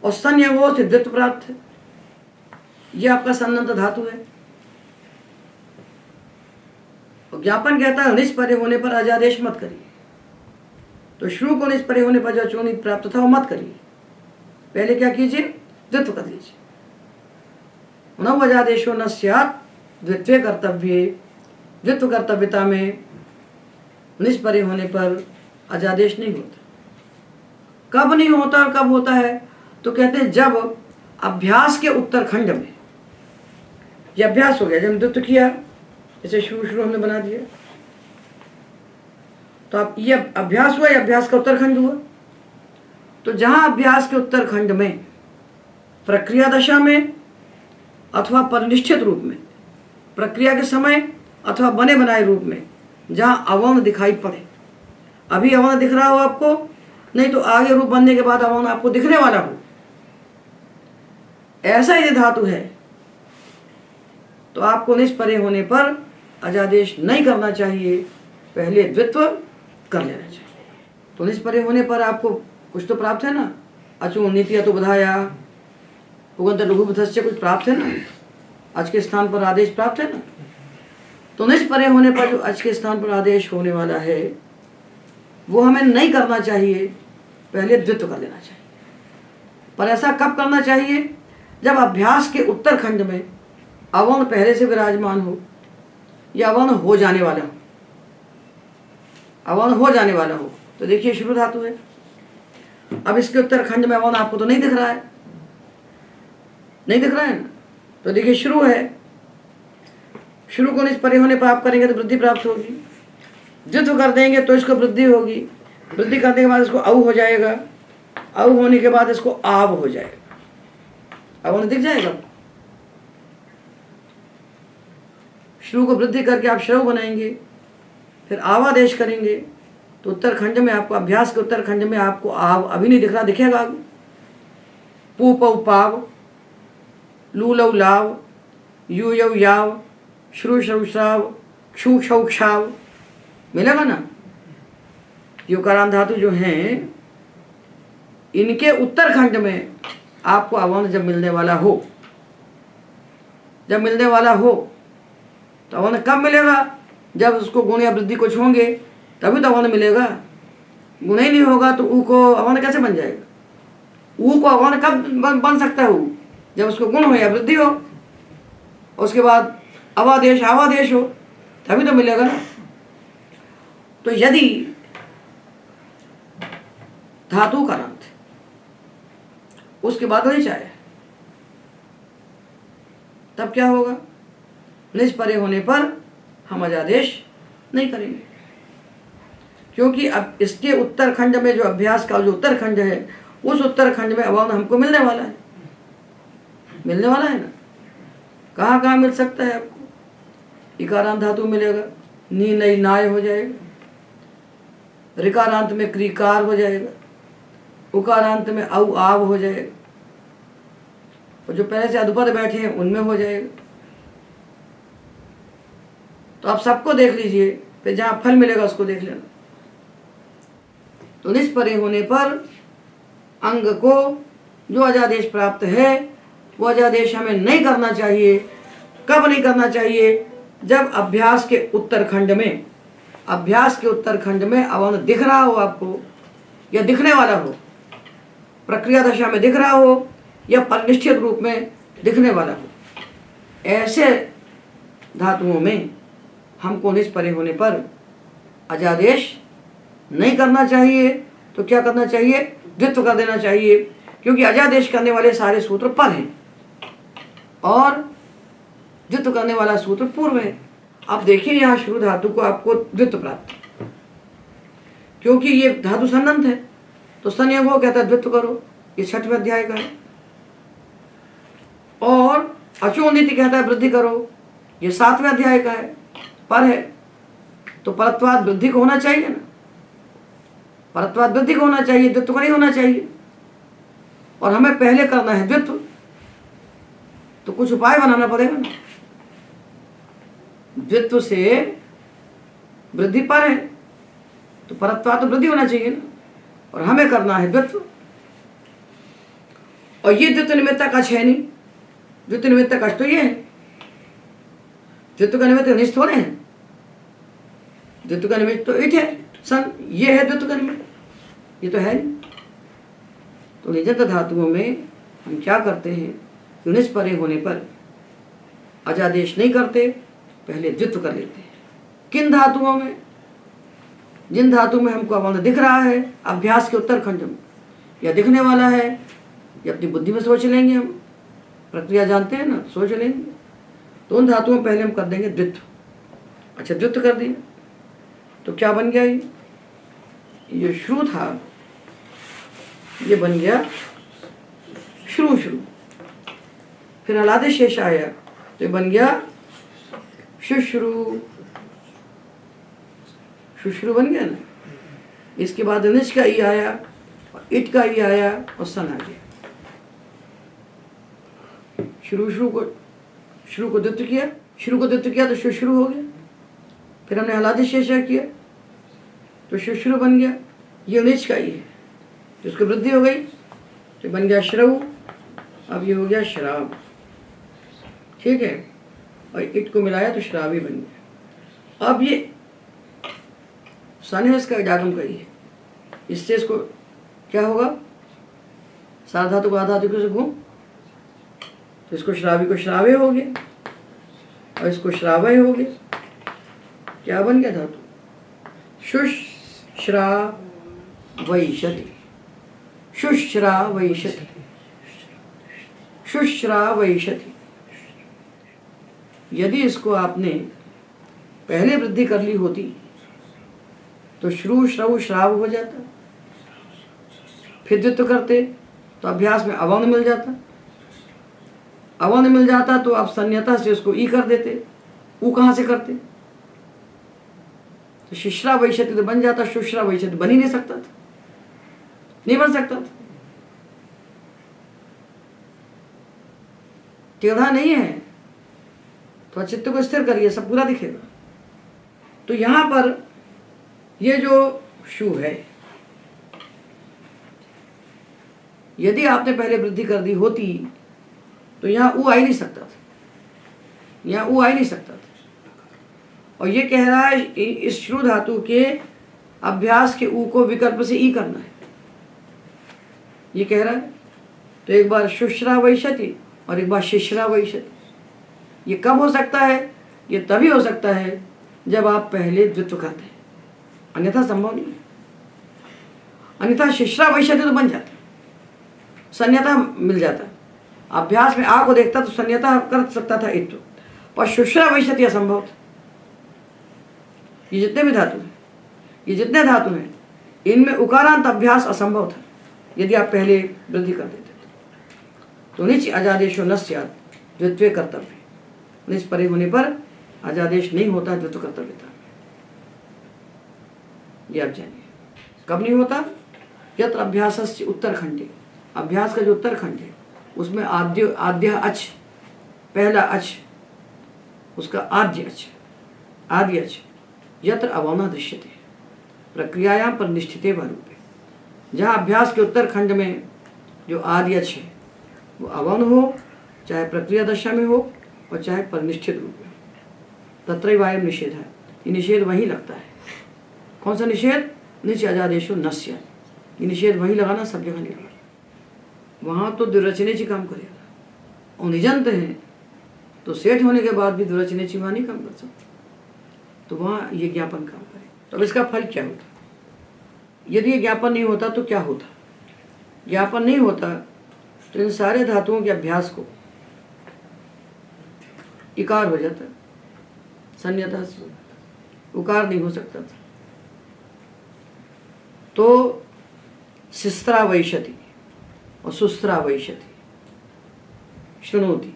और संयोग से द्वित्व प्राप्त है। यह आपका सन्नत धातु है। और ज्ञापन कहता है निस परे होने पर अजादेश मत करिए। तो शुरू को निस परे होने पर जो अचोनित प्राप्त था वो मत करिए, पहले क्या कीजिए? द्वित्व कर दीजिए। न अजादेशो न स्यात् द्वित्वे कर्तव्ये, द्वित्व कर्तव्यता में निस परे होने पर अजादेश नहीं होता। कब नहीं होता और कब होता है? तो कहते हैं जब अभ्यास के उत्तरखंड में, ये अभ्यास हो गया, जब द्वित्व किया, जैसे शुरू हमने बना दिया, तो अब ये अभ्यास हुआ, ये अभ्यास का उत्तरखंड हुआ। तो जहां अभ्यास के उत्तरखंड में प्रक्रिया दशा में अथवा परिनिष्ठित रूप में, प्रक्रिया के समय अथवा बने बनाए रूप में, जहां अवर्ण दिखाई पड़े, अभी अवर्ण दिख रहा हो आपको, नहीं तो आगे रूप बनने के बाद अवर्ण आपको दिखने वाला हो, ऐसा यदि धातु है तो आपको निस परे होने पर अजादेश नहीं करना चाहिए, पहले द्वित्व कर लेना चाहिए। तो निस परे होने पर आपको कुछ तो प्राप्त है ना, अचो नीति तो बधाया उगंत लघुपथस्य कुछ प्राप्त है ना, अच के स्थान पर आदेश प्राप्त है ना। तो निस परे होने पर जो अच के स्थान पर आदेश होने वाला है वो हमें नहीं करना चाहिए, पहले द्वित्व कर लेना चाहिए। पर ऐसा कब करना चाहिए? जब अभ्यास के उत्तरखंड में अवर्ण पहले से विराजमान हो या अवर्ण हो जाने वाला हो, अवर्ण हो जाने वाला हो। तो देखिए शुरू धातु है, अब इसके उत्तरखंड में अवर्ण आपको तो नहीं दिख रहा है, नहीं दिख रहा है ना। तो देखिए शुरू है, शुरू को निस परे होने पर आप करेंगे तो वृद्धि प्राप्त होगी, द्वित्व कर देंगे तो इसको वृद्धि होगी, वृद्धि करने के बाद इसको औ हो जाएगा, औ होने के बाद इसको आव हो जाएगा, अवर्ण दिख जाएगा। शुरू को वृद्धि करके आप श्रव बनाएंगे, फिर आवादेश करेंगे तो उत्तरखंड में आपको, अभ्यास के उत्तरखंड में आपको आव अभी नहीं दिख रहा, दिखेगा आगे। पू पौ पाव, लू लव लाव, यू यव याव, श्रु श्रव श्राव, क्षु क्षौ क्षाव, मिलेगा ना। युकारांत धातु जो हैं इनके उत्तरखंड में आपको अवर्ण जब मिलने वाला हो, जब मिलने वाला हो तो अवर्ण कब मिलेगा? जब उसको गुण या वृद्धि कुछ होंगे तभी तो अवर्ण मिलेगा। गुण ही नहीं होगा तो ऊ को अवर्ण कैसे बन जाएगा? ऊ को अवर्ण कब बन सकता है? ऊ जब उसको गुण हो या वृद्धि हो, उसके बाद अवादेश आवादेश हो, तभी तो मिलेगा ना। तो यदि धातु का अंत, उसके बाद निच आया, तब क्या होगा? निच परे होने पर हम अजादेश नहीं करेंगे, क्योंकि अब इसके उत्तरखंड में जो अभ्यास का जो उत्तरखंड है, उस उत्तरखंड में अवर्ण हमको मिलने वाला है, मिलने वाला है ना। कहाँ कहाँ मिल सकता है आपको? इकारांत धातु मिलेगा, नी नई नाय हो जाएगा, ऋकारांत में क्रीकार हो जाएगा, उकारांत में औ आव हो जाएगा, और जो पहले से अधुपद बैठे हैं उनमें हो जाएगा। तो आप सबको देख लीजिए, फिर जहाँ फल मिलेगा उसको देख लेना। तो निच परे होने पर अंग को जो अजादेश प्राप्त है, वो अजादेश हमें नहीं करना चाहिए। कब नहीं करना चाहिए? जब अभ्यास के उत्तरखंड में, अभ्यास के उत्तरखंड में अवर्ण दिख रहा हो आपको, या दिखने वाला हो, प्रक्रिया दशा में दिख रहा हो, या परिनिष्ठित रूप में दिखने वाला हो। ऐसे धातुओं में हमको निच परे होने पर अजादेश नहीं करना चाहिए। तो क्या करना चाहिए? द्वित्व कर देना चाहिए, क्योंकि अजादेश करने वाले सारे सूत्र पर हैं और द्वित्व करने वाला सूत्र पूर्व है। अब देखिए यहाँ शुरू धातु को आपको द्वित्व प्राप्त, क्योंकि ये धातु सन्नंत है, तो संयोग हो कहता है द्वित्व करो, ये 6वें अध्याय का है। और अचोनिति कहता है वृद्धि करो, ये 7वें अध्याय का है, पर है। तो परत्वाद वृद्धि को होना चाहिए ना, परत्वाद वृद्धि को होना चाहिए, द्वित्व को नहीं होना चाहिए। और हमें पहले करना है द्वित्व, तो कुछ उपाय बनाना पड़ेगा ना। द्वित्व से वृद्धि पर है, तो परत्वाद तो वृद्धि होना चाहिए ना, और हमें करना है द्वित्व। और ये द्वित्व निमित्तक कछ है नहीं, द्वित्व निमित्तक कछ तो ये है, द्वित्व का निमित्त निष्ठ हो रहे हैं, द्वित्व का निमित्त तो इट है, सन, ये है द्वित्व का निमित्त, ये तो है नहीं। तो निजंत धातुओं में हम क्या करते हैं? निच परे होने पर अजादेश नहीं करते, पहले द्वित्व कर लेते हैं। किन धातुओं में? जिन धातु में हमको अवर्ण दिख रहा है अभ्यास के उत्तरखंड में, या दिखने वाला है, या अपनी बुद्धि में सोच लेंगे, हम प्रक्रिया जानते हैं ना, सोच लेंगे, तो उन धातुओं में पहले हम कर देंगे द्वित्व। अच्छा, द्वित्व कर दिए तो क्या बन गया? ये श्रु था, ये बन गया श्रु श्रु। फिर हलादे शेष आया तो ये बन गया शुश्रु, शुश्रु बन गया ना। इसके बाद निच का ई आया, और इट का ई आया, और सन आ गया। शुरू शुरू को द्वित्व किया, शुरू को द्वित्व किया तो शुश्रु हो गया। फिर हमने हलादे शेष किया तो शुश्रु बन गया। ये निच का ई है, तो उसकी वृद्धि हो गई तो बन गया श्रव। अब ये हो गया श्राव, ठीक है। और इट को मिलाया तो श्रावी बन गया। अब ये सन है, इसका जागम का ही है, इससे इसको क्या होगा? साधातु को आधातु से गुण, तो इसको श्रावी को श्रावे हो गया, और इसको श्रावय हो गया। क्या बन गया धातु? शुश्रावयिष्यति, शुश्रावयिष्यति, शुश्रावयिष्यति। यदि इसको आपने पहले वृद्धि कर ली होती तो श्रु श्रव श्राव हो जाता, फिर द्वित्व करते तो अभ्यास में अवर्ण मिल जाता, अवर्ण मिल जाता तो आप संयता से उसको ई कर देते। ऊ कहाँ से करते? तो शिश्रा वैश्यति तो बन जाता, शुश्रा वैश्यति बन ही नहीं सकता था, नहीं बन सकता था, टेढ़ा नहीं है। तो चित्त को स्थिर करिए, सब पूरा दिखेगा। तो यहां पर ये जो शु है, यदि आपने पहले वृद्धि कर दी होती तो यहाँ ऊ आ ही नहीं सकता था, यहाँ ऊ आ ही नहीं सकता था। और ये कह रहा है इस श्रु धातु के अभ्यास के ऊ को विकल्प से ई करना है, ये कह रहा है। तो एक बार शुश्रा वैश्यति और एक बार शिश्रा वैश्यति। ये कब हो सकता है? ये तभी हो सकता है जब आप पहले द्वित्व करते हैं, अन्यथा संभव नहीं। अन्यथा शिश्रा वैश्यति तो बन जाता, संयता मिल जाता। अभ्यास में आ को देखता तो संयता कर सकता था इत्व, पर शुश्रा वैश्यति असंभव था। ये जितने भी धातु हैं, ये जितने धातु हैं, इनमें उकारांत अभ्यास असंभव था यदि आप पहले वृद्धि कर देते तो निच अजादेशो न स्यात् द्वित्वे कर्तव्य, निच परे होने पर अजादेश नहीं होता, द्वित्व कर्तव्य था। ये आप जानिए कब नहीं होता, यत्र अभ्यासस्य उत्तरखंडे, अभ्यास का जो उत्तरखंड है उसमें आद्य अच, पहला अच, उसका आद्य अच, यत्र अवना दृश्यते प्रक्रियायां पर निष्ठिते व रूपे, जहाँ अभ्यास के उत्तरखंड में जो आद्य अच है वो अवन हो, चाहे प्रक्रिया दशा में हो और चाहे परिनिष्ठित रूप में, तत्रैव अयं निषेध है, ये निषेध वहीं लगता है। कौन सा निषेध, निच अजादेशो न स्यात्, ये निषेध वहीं लगाना, सब जगह नहीं लगाना। वहाँ तो दुरचनेची काम करेगा, और निजंत हैं तो सेठ होने के बाद भी दुरचनेची वहाँ नहीं काम कर सकते, तो वहाँ ये ज्ञापन काम करे। तो अब इसका फल क्या होता, यदि ये ज्ञापन नहीं होता तो क्या होता, ज्ञापन नहीं होता तो इन सारे धातुओं के अभ्यास को इकार हो जाता, संयता से उकार नहीं हो सकता था। तो शिस्त्रा वैशति और सुस्त्रा वैशति, शृणोति,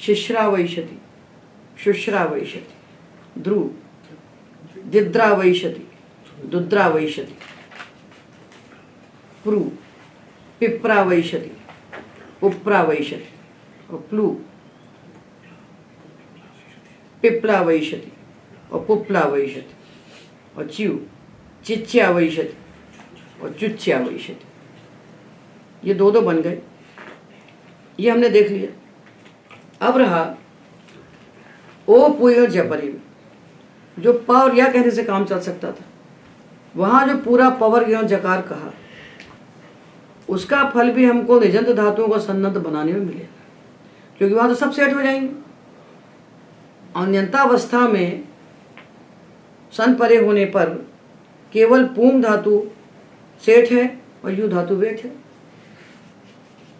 शिश्रा वैशति, शुश्रा वैशति, ध्रु, दिद्रा वैशति, दुद्रा वैशति, प्रू, पिप्रा वैशति, उप्रा वैशति, और प्लू, पिप्ला वैशति और पुप्ला वैशति, और च्यू, चिच्या वैशति और चुच्या वैशति। ये दो बन गए, ये हमने देख लिया। अब रहा ओ पुय जपरी में जो प और या कहने से काम चल सकता था, वहाँ जो पूरा पवर एवं जकार कहा, उसका फल भी हमको निजंत धातुओं को सन्नद्ध बनाने में मिलेगा, क्योंकि वहाँ तो सब सेट हो जाएंगे। अन्यंतावस्था में सन परे होने पर केवल पूम धातु सेठ है और यू धातु वेठ है,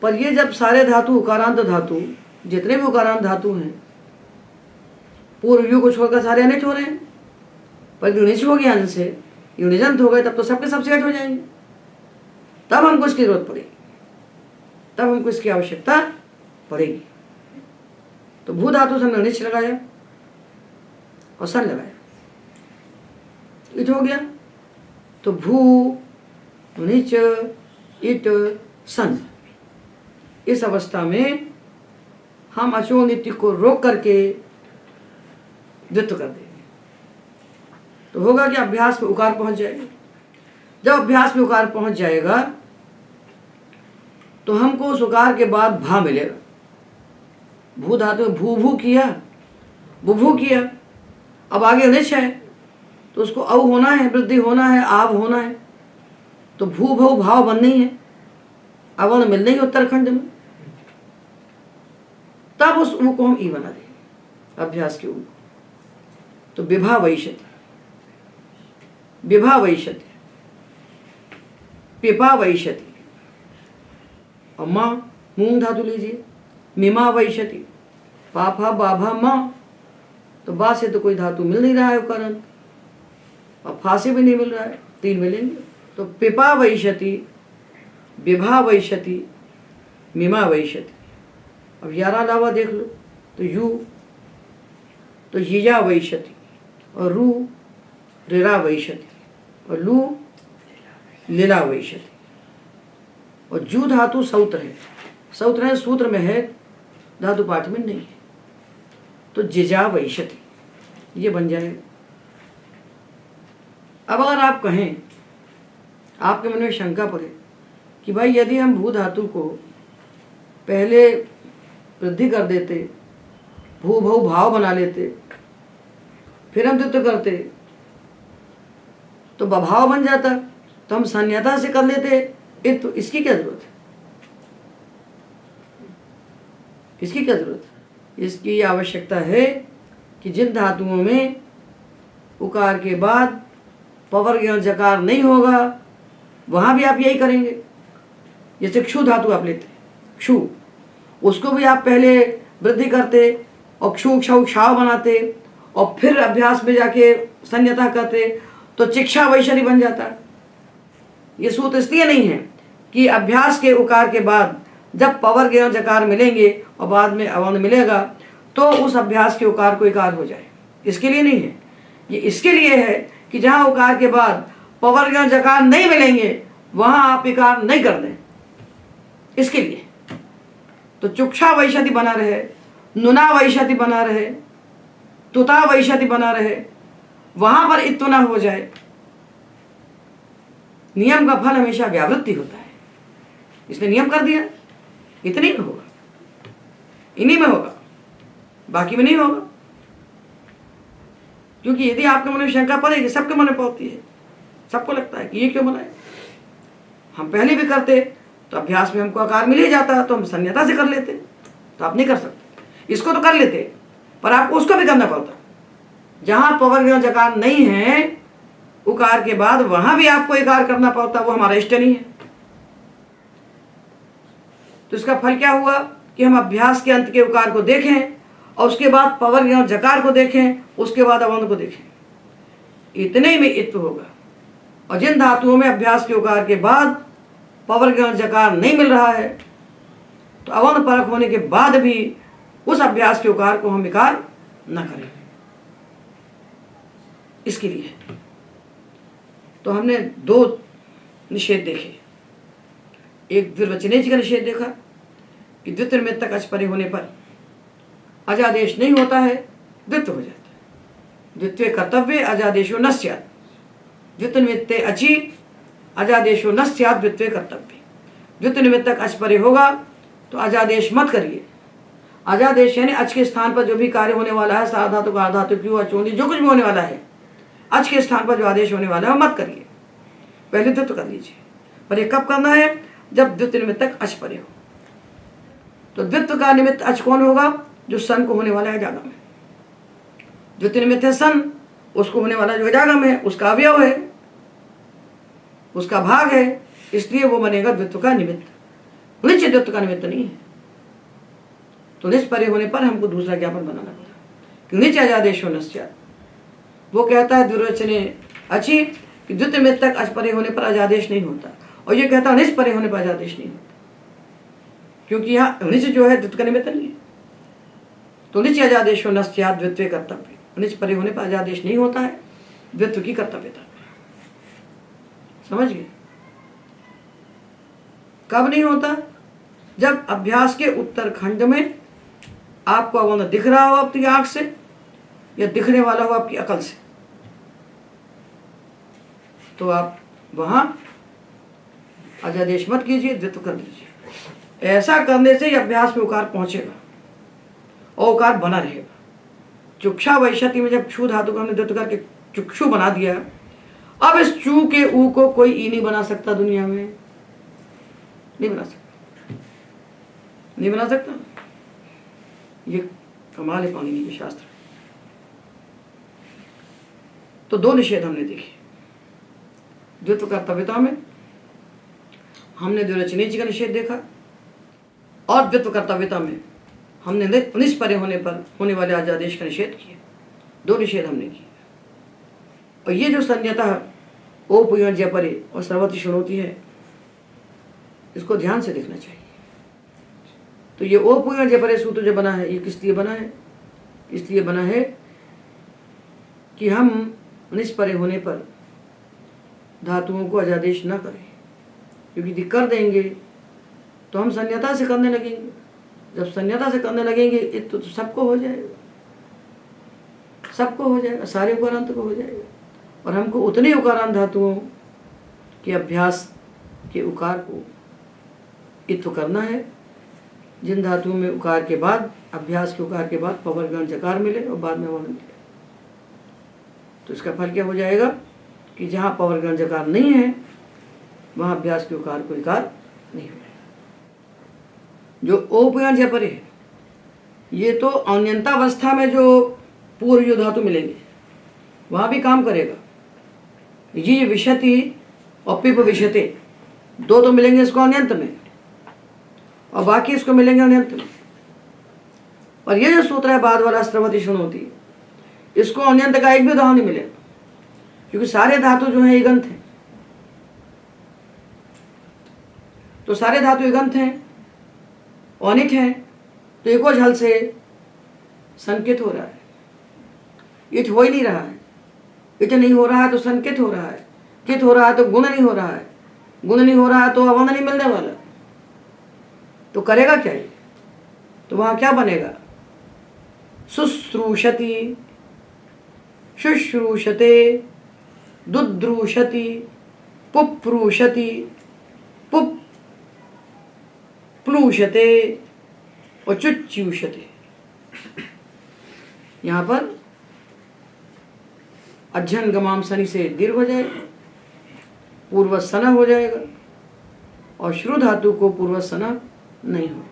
पर ये जब सारे धातु उकारांत धातु, जितने भी उकारांत धातु हैं, पूर्व यू को छोड़कर सारे अनिट हो रहे हैं, पर निच हो गया से यू निजंत हो गए, तब तो सबके सब सेट हो जाएंगे। तब हमको इसकी जरूरत पड़ेगी, तब हमको इसकी आवश्यकता पड़ेगी। तो भू धातु से हमने निच लगाया और सन लगाया, इट हो गया। तो भू, निच, इट, सन, इस अवस्था में हम अचो नित्य को रोक करके द्वित्व कर देंगे, तो होगा कि अभ्यास में उकार पहुंच जाएगा। जब अभ्यास में उकार पहुंच जाएगा तो हमको उस उकार के बाद भा मिलेगा। भू धातु में भू भू किया, बुभू किया, अब आगे निच है तो उसको औ होना है, वृद्धि होना है, आव होना है, तो भू भू भाव बननी है, अवन मिलने ही उत्तरखंड में, तब उस ऊ को हम ई बना देंगे, अभ्यास के ऊ। तो विभा वैशति, विभा वैशति, पिपा वैशति, और माँ मूंग धातु लीजिए, मिमा वैशति, पाफा बाभा माँ, तो बा से तो कोई धातु मिल नहीं रहा है कारण, और फा से भी नहीं मिल रहा है, तीन मिलेंगे। तो पिपा वैशति, विभा वैशति, मिमा वैशति। अब 11 अलावा देख लो, तो यू, तो यिया वैशति, और रू रिरा वैशति, और लू लीला वैशति। और जू धातु सौत्र है, सौत्र है सूत्र में है, धातु पाठ में नहीं है, तो जिजा वैशति, ये बन जाएगा। अब अगर आप कहें, आपके मन में शंका पड़े कि भाई यदि हम भू धातु को पहले वृद्धि कर देते, भू भू भाव बना लेते, फिर हम द्वित्व करते तो बभाव बन जाता, तो हम संयता से कर लेते, तो इसकी क्या जरूरत है, इसकी क्या जरूरत है? इसकी आवश्यकता है कि जिन धातुओं में उकार के बाद पवर एवं जकार नहीं होगा वहाँ भी आप यही करेंगे। जैसे क्षु धातु आप लेते, क्षु, उसको भी आप पहले वृद्धि करते और क्षु क्षौ क्षाव बनाते और फिर अभ्यास में जाके संयता करते तो चिक्षा वैशरी बन जाता। ये सूत्र इसलिए नहीं है कि अभ्यास के उकार के बाद जब पवर ज्ञ जकार मिलेंगे और बाद में अवर्ण मिलेगा तो उस अभ्यास के उकार को इकार हो जाए, इसके लिए नहीं है। ये इसके लिए है कि जहाँ उकार के बाद पवर ज्ञ जकार नहीं मिलेंगे वहाँ आप इकार नहीं कर दें, इसके लिए। तो चुक्षा वैशति बना रहे, नुना वैशति बना रहे, तुता वैशति बना रहे, वहाँ पर इत्व ना हो जाए। नियम का फल हमेशा व्यावृत्ति होता है, इसने नियम कर दिया, इतनी में होगा, इन्हीं में होगा, बाकी में नहीं होगा। क्योंकि यदि आपके मन में शंका पड़ेगी, सबके मन में पड़ती है, सबको लगता है कि ये क्यों बनाए। हम पहले भी करते तो अभ्यास में हमको आकार मिल ही जाता तो हम संयता से कर लेते, तो आप नहीं कर सकते। इसको तो कर लेते पर आपको उसको भी करना पड़ता। जहाँ पवर ज्ञ जकार नहीं है उकार के बाद वहाँ भी आपको इकार करना पड़ता, वो हमारा इष्ट नहीं है। तो इसका फल क्या हुआ कि हम अभ्यास के अंत के उकार को देखें और उसके बाद पवर ज्ञ जकार को देखें, उसके बाद अवर्ण को देखें, इतने में इत्व होगा। और जिन धातुओं में अभ्यास के उकार के बाद पवर ज्ञ जकार नहीं मिल रहा है तो अवर्ण परक होने के बाद भी उस अभ्यास के उकार को हम इकार न करें, इसके लिए। तो हमने दो निषेध देखे, एक द्विर्वचनेज का निषेध देखा कि द्वितीय निमित्त तक अच परे होने पर अजादेश नहीं होता है, द्वित्व हो जाता है। द्वितीय कर्तव्य अजादेशो न स्यात्, द्वितीय निमित्ते अचि अजादेशो न स्यात् द्वितीय कर्तव्य। द्वितीय निमित्त तक अच परे होगा तो अजादेश मत करिए। अजादेश यानी अच के स्थान पर जो भी कार्य होने वाला है, साधातु का आधातु क्यों अचोंदी जो कुछ भी होने वाला है, अच के स्थान पर जो आदेश होने वाला है वो मत करिए, पहले द्वित्व कर लीजिए। पर ये कब करना है? जब द्वितीय निमित्त तक अच परे हो। तो द्वित्व का निमित्त अच कौन होगा? जो सन को होने वाला है जागम है। द्वितीय निमित्त है सन, उसको होने वाला जो जागम है उसका अवयव है, उसका भाग है, इसलिए वो बनेगा द्वित्व का निमित्त। निश्चित द्वित्व का निमित्त नहीं है। तो निश्च परे होने पर हमको दूसरा ज्ञापन बनाना पड़ा। निच अजादेशो न स्यात्, वो कहता है द्विर्वचने अच्छी कि द्वितीय निमित्त तक अच परे होने पर अजादेश नहीं होता, और ये कहता है निच परे होने पर अजादेश नहीं होता, क्योंकि यहाँ निच जो है द्वित्व का निमित्त नहीं है। तो निच अजादेशो न स्यात् द्वित्वे कर्तव्य, निच परे होने पर अजादेश नहीं होता है, द्वित्व की कर्तव्यता। समझ गए? कब नहीं होता? जब अभ्यास के उत्तर खंड में आपको अवर्ण दिख रहा हो अपनी आंख से या दिखने वाला हो आपकी अकल से, तो आप वहां अजादेश मत कीजिए, द्वित्व कर दीजिए। ऐसा करने से अभ्यास में उकार पहुंचेगा और उकार बना रहेगा। चुक्षा वैशति में जब क्षु धातु को हमने द्वित्व करके चुक्षु बना दिया, अब इस चू के ऊ को कोई ई नहीं बना सकता दुनिया में, नहीं बना सकता, नहीं बना सकता। ये कमाल है पाणिनि के शास्त्र। तो दो निषेध हमने देखे। द्वित्व कर्तव्यता में हमने द्विरचनेच का निषेध देखा, और द्वित्व कर्तव्यता में हमने निच परे होने पर होने वाले अजादेश का निषेध किया। दो निषेध हमने किए। और ये जो संज्ञता ओपुय जपरे और सर्वति शुणोती है, इसको ध्यान से देखना चाहिए। तो ये ओपुय जपरे सूत्र जो बना है, ये किस लिए बना है? इसलिए बना है कि हम निच परे होने पर धातुओं को अजादेश न करें, क्योंकि यदि कर देंगे तो हम संज्ञता से करने लगेंगे। जब संज्ञता से करने लगेंगे तो सबको हो जाएगा, सबको हो जाएगा, सारे उकारांत को हो जाएगा। और हमको उतने उकारांत धातुओं के अभ्यास के उकार को इत्व करना है जिन धातुओं में उकार के बाद, अभ्यास के उकार के बाद पवर गण जकार मिले और बाद में वर्ण मिले। तो इसका फल क्या हो जाएगा कि जहाँ पवर गण जकार नहीं है वहाँ अभ्यास के उकार को इकार नहीं होगा। जो ओपयन जपरे है, ये तो अनंतावस्था में जो पूर्व जो धातु मिलेंगे वहाँ भी काम करेगा। ये विशति और पिप विशते, दो तो मिलेंगे इसको अन्यंत में और बाकी इसको मिलेंगे अन्यंत में। और ये जो सूत्र है बाद वाला स्त्रवती शुणोति, इसको अन्यंत का एक भी उदाहरण नहीं मिलेगा, क्योंकि सारे धातु जो है ईगंत हैं। तो सारे धातु ईगंत हैं, अनिट हैं, तो एको झल से संकेत हो रहा है। इट हो ही नहीं रहा है, इट नहीं हो रहा है तो संकेत हो रहा है, कित हो रहा है तो गुण नहीं हो रहा है, गुण नहीं हो रहा है तो अवंध नहीं मिलने वाला। तो करेगा क्या ये? तो वहां क्या बनेगा? शुश्रूषति, शुश्रूषते, दुद्रूषति, पुप्रूषति, पुप प्लूषते और चुच्यूषते। यहां पर अध्ययन गमाम शनि से दीर्घ हो जाएगा, पूर्व सना हो जाएगा और श्रु धातु को पूर्व सना नहीं हो।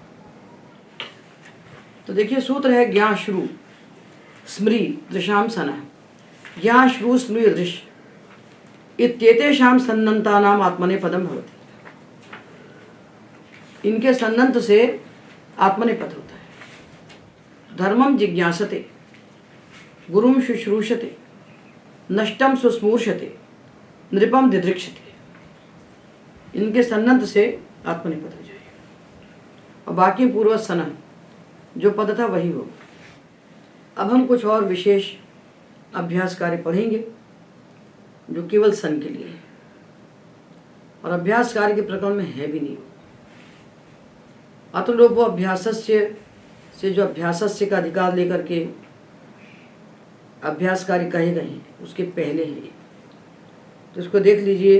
तो देखिए सूत्र है ज्ञा श्रु स्मृ दृशाम सना, ज्ञा श्रु स्मृ दृश इत्येतेषां सन्नन्तानाम आत्मने पदम भवति। इनके सन्नंत से आत्मनेपद होता है। धर्मम जिज्ञासते, गुरुम शुश्रूषते, नष्टम सुस्मूर्षते, नृपम दिदृक्षते। इनके सन्नंत से आत्मनेपद हो जाएगा और बाकी पूर्व सना जो पद था वही होगा। अब हम कुछ और विशेष अभ्यास कार्य पढ़ेंगे जो केवल सन के लिए है और अभ्यास कार्य के प्रकरण में है भी नहीं। अतुलोपो अभ्यासस्य से जो अभ्यासस्य का अधिकार लेकर के अभ्यास कार्य कहे गए हैं उसके पहले हैं। तो इसको देख लीजिए,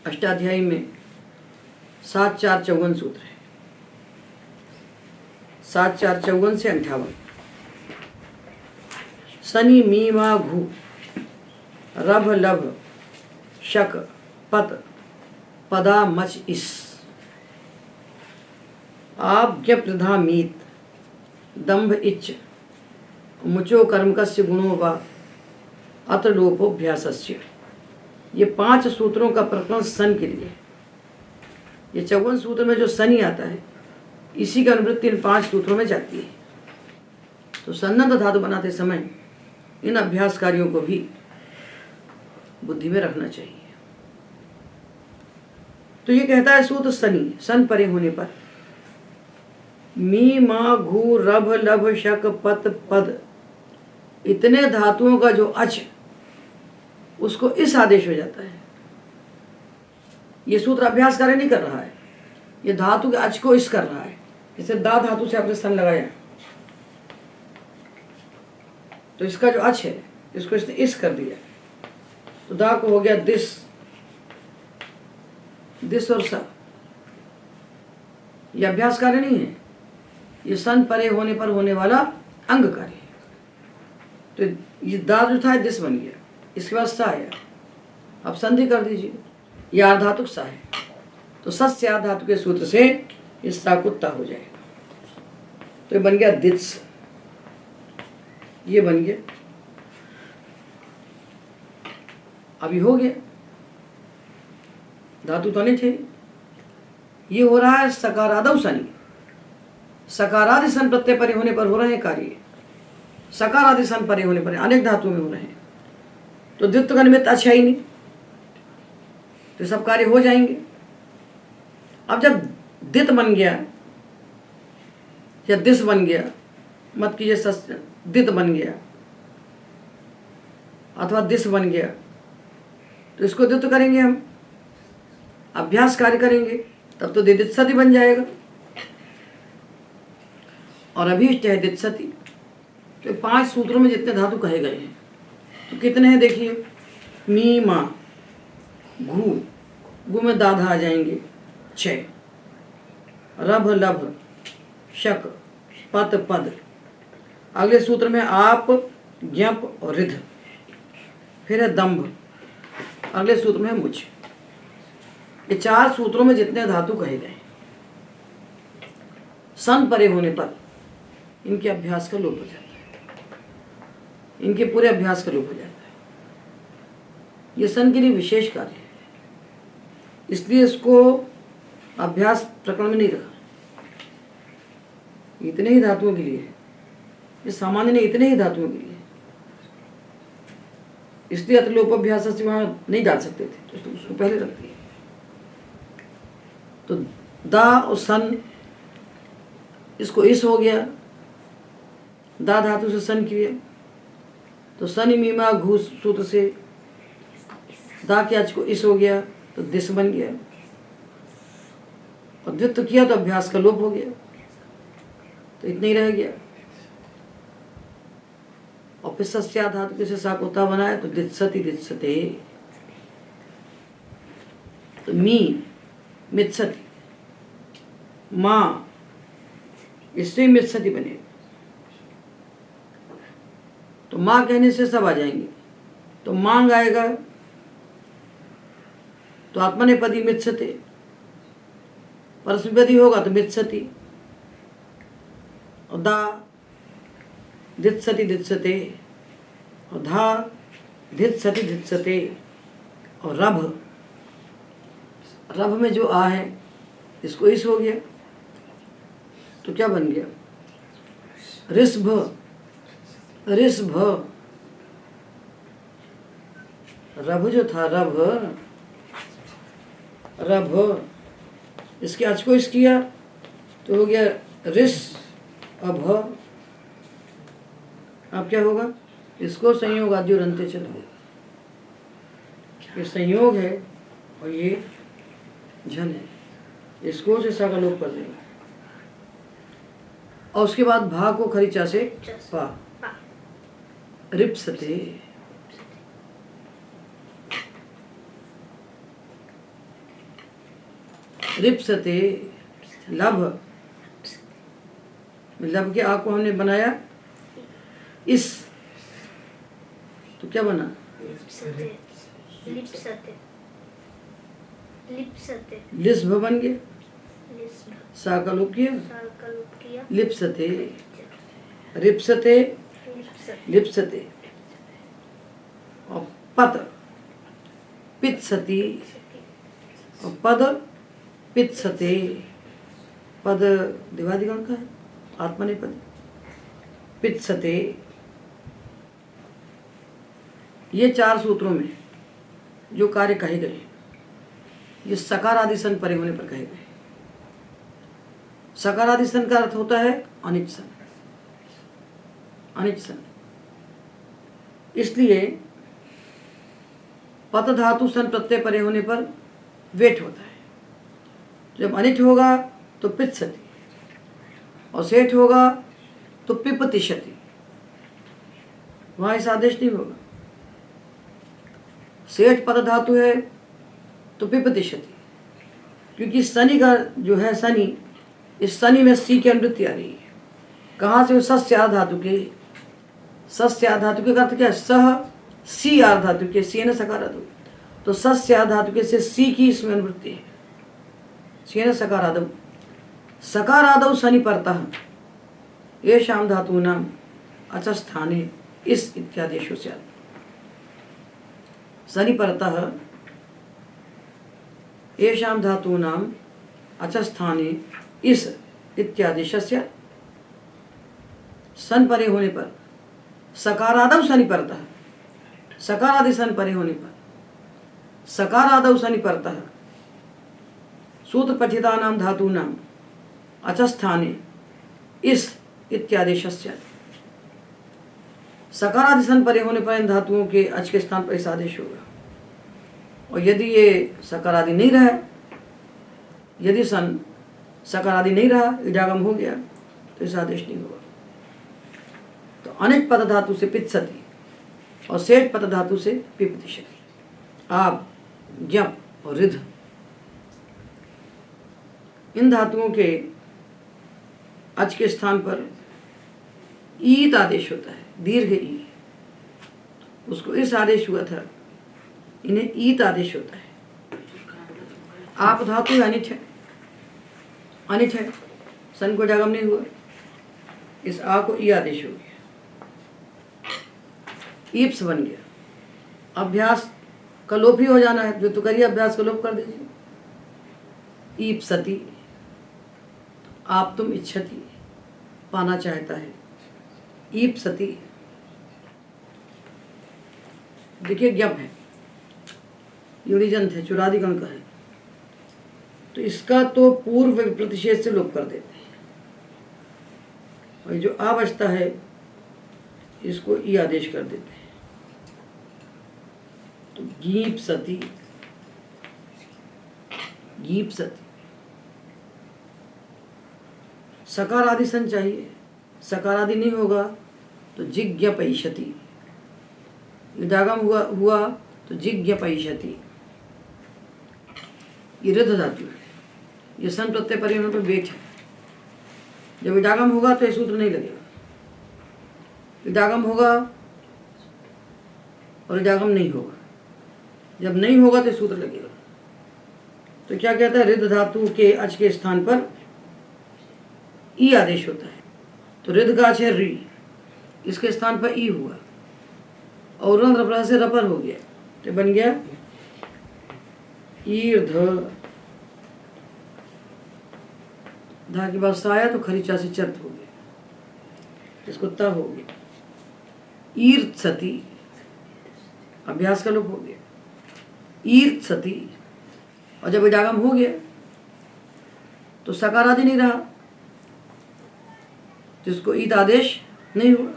अष्टाध्यायी में 7-4-54 सूत्र है, 7-4-54 से 58। शनि मीमा घू रभ लभ शक पत पदा मच इस आप ज्ञ प्रधा मीत दंभ इच्छ मुचो कर्मकस्य गुणों व अत्र लोपोभ्यासस्य। ये 5 सूत्रों का प्रकरण सन के लिए। ये 54 सूत्र में जो शनि आता है इसी की अनुवृत्ति इन 5 सूत्रों में जाती है। तो सन्नद्ध धातु बनाते समय इन अभ्यास कार्यों को भी बुद्धि में रखना चाहिए। तो ये कहता है सूत्र शनि सन परे होने पर मी मा घू रभ लभ शक पत पद, इतने धातुओं का जो अच उसको इस आदेश हो जाता है। ये सूत्र अभ्यास कार्य नहीं कर रहा है, ये धातु के अच को इस कर रहा है। जैसे दा धातु से आपने सन लगाया तो इसका जो अच है इसको इसने इस कर दिया, तो दा को हो गया दिस, दिस और सा। ये अभ्यास कार्य नहीं है, ये सन परे होने पर होने वाला अंग कार्य है। तो ये दा जो था दिस बन गया, इसके बाद सा आया, अब संधि कर दीजिए, ये आर्धातुक सा है तो सस्य आर्धातु के सूत्र से इस सा को ता हो जाएगा। तो ये बन गया दित्स, ये बन गया, अभी हो गया धातु तो नहीं थे। ये हो रहा है सकारादौ शनि, सकारादि सन प्रत्यय परे होने पर हो रहे हैं कार्य, सकारादि सन परे होने पर अनेक धातुओं में हो रहे हैं। तो द्वित्व का निमित्त अच्छा ही नहीं, तो सब कार्य हो जाएंगे। अब जब दित बन गया या दिस बन गया, मत कीजिए दित बन गया अथवा दिस बन गया, तो इसको द्वित्व करेंगे हम, अभ्यास कार्य करेंगे, तब तो दित्सति बन जाएगा और अभीष्ट है दित्सति। तो 5 सूत्रों में जितने धातु कहे गए हैं तो कितने हैं देखिए, मी मा घू, घू में दाधा आ जाएंगे 6, रभ लभ शक पत पद, अगले सूत्र में आप ज्ञप और रिध, फिर है दंभ, अगले सूत्र में है मुझ। ये 4 सूत्रों में जितने धातु कहे गए सन परे होने पर इनके अभ्यास का लोप हो जाता है, इनके पूरे अभ्यास का लोप हो जाता है। ये सन के लिए विशेष कार्य है, इसलिए इसको अभ्यास प्रकरण में नहीं रखा। इतने ही धातुओं के लिए, ये सामान्य नहीं, इतने ही धातुओं के लिए, इसलिए अतलोपाभ्यास से वहां नहीं डाल सकते थे, तो उसको पहले रख दिया। तो दा और सन, इसको इस हो गया, दा धातु से सन किया, तो सन मीमा घूस सूत्र से दा के आज को इस हो गया, तो दिस बन गया, और द्वित्व किया तो अभ्यास का लोप हो गया, तो इतना ही रह गया। और फिर सस्या धातु के से साकोता बनाया, तो दित्सति दित्सते, तो मी मित्सति, माँ इससे मित्सति बने, तो माँ कहने से सब आ जाएंगे। तो मांग आएगा तो आत्मनेपदी मित्सते, परस्मैपदी होगा तो मित्सति, और दा दित्सति दित्सते, और धा दित्सति दित्सते, और रभ, रभ में जो आ है इसको इस हो गया, तो क्या बन गया? ऋषभ, ऋषभ, रभ जो था रभ, रभ, इसके आज को इस किया तो हो गया ऋष अभ। अब क्या होगा? इसको संयोग आदि और अंत्य चल होगा, ये संयोग है और ये झन है, इसको से सा का लोप कर देंगे, और उसके बाद भा को खरीचा से पा, रिप्सते, रिप्सते, लभ, लभ के आ को हमने बनाया इस, तो क्या बना? लिप्सते, लिप्सते, लिप्सते, लिस्भ बन गया, लिस्ब, सा का लोप किया, साकल्प किया, लिप्सते, रिप्सते, लिप्सते, लिप्सते, और पद पित्सति, और पद पित्सते, पद दिवादिगण का है, आत्मनेपद, पित्सते। ये चार सूत्रों में जो कार्य कहे गए, ये सकारादि सन परे होने पर कहे गए। सकारादि सन का अर्थ होता है अनिट सन, अनिट सन। इसलिए पत धातु सन प्रत्यय परे होने पर वेट होता है। जब अनिट होगा तो पित्सति, और सेठ होगा तो पिपतिशति, वहां इस आदेश नहीं होगा। सेठ पद धातु है तो पिपतिशति, क्योंकि शनि का जो है शनि, इस शनि में सी की अनुवृत्ति आ रही है। कहाँ से? सस्य धातु के, सस्य धातु के अर्थ क्या है? सह सी आर धातु के, सी न सकारादु, तो सस्य धातु के से सी की इसमें अनुवृत्ति है, सी न सकारादु, सकारादौ शनि परतः ये शाम धातु नाम अच्छा स्थाने इस इत्यादेशो से, शनि परतः ये शाम धातु नाम अच्छा स्थाने इस इत्यादेश से, सन परे होने पर सकारादौ शनि परतः, सकारादि सन परे होने पर सकारादौ शनि परतः सूत्र पठिता नाम धातु नाम अचस्थाने इस इत्यादेशस्य, सकारादि सन परे होने पर इन धातुओं के अच के स्थान पर इस आदेश होगा। और यदि ये सकारादि नहीं रहा, यदि सन सकारादि नहीं रहा, इडागम हो गया, तो इस आदेश नहीं होगा। तो अनिट पद धातु से पित्सति और सेठ पद धातु से पिपतिशति, आप ज्ञप और रिध, इन धातुओं के अच के स्थान पर ईत आदेश होता है, दीर्घ ई, उसको इस आदेश हुआ था, इन्हें ईत आदेश होता है। आप धातु अनिट है, अनिट है, सन को जागम नहीं हुआ, इस आ को ई आदेश हो गया, ईप्स बन गया। अभ्यास का लोप ही हो जाना है। जो तो करिए अभ्यास का लोप कर दीजिए। ईप्सति, आप तुम इच्छति, पाना चाहता है। ईप्सति, देखिए ज्ञप है, युणिजंत है, चुरादिगण का है, तो इसका तो पूर्व प्रतिषेध से लोप कर देते हैं। और जो आ बचता है इसको ई आदेश कर देते हैं। तो गीप सती, गीप सती, सकार आदि सन चाहिए। सकार आदि नहीं होगा तो जिज्ञपैषति, इडागम हुआ तो जिज्ञपैषति। ये ऋद्ध धातु है, ये सन प्रत्यय परिणाम पर वेट है। जब इडागम होगा तो ये सूत्र नहीं लगेगा। इडागम होगा और इडागम नहीं होगा। जब नहीं होगा तो सूत्र लगेगा। तो क्या कहता है, ऋद्ध धातु के अच के स्थान पर ई आदेश होता है। तो ऋद्ध का अच है री, इसके स्थान पर ई हुआ और रप्रा से रपर हो गया, तो बन गया ईर्ध। धा के बाद सा आया तो खरीचा से चर्त हो गया, इसको त हो गया। ईर्त्सति, अभ्यास का लोप हो गया। ईर्त्सति, और जब इडागम हो गया तो सकार आदि नहीं रहा, जिसको ईद आदेश नहीं हुआ,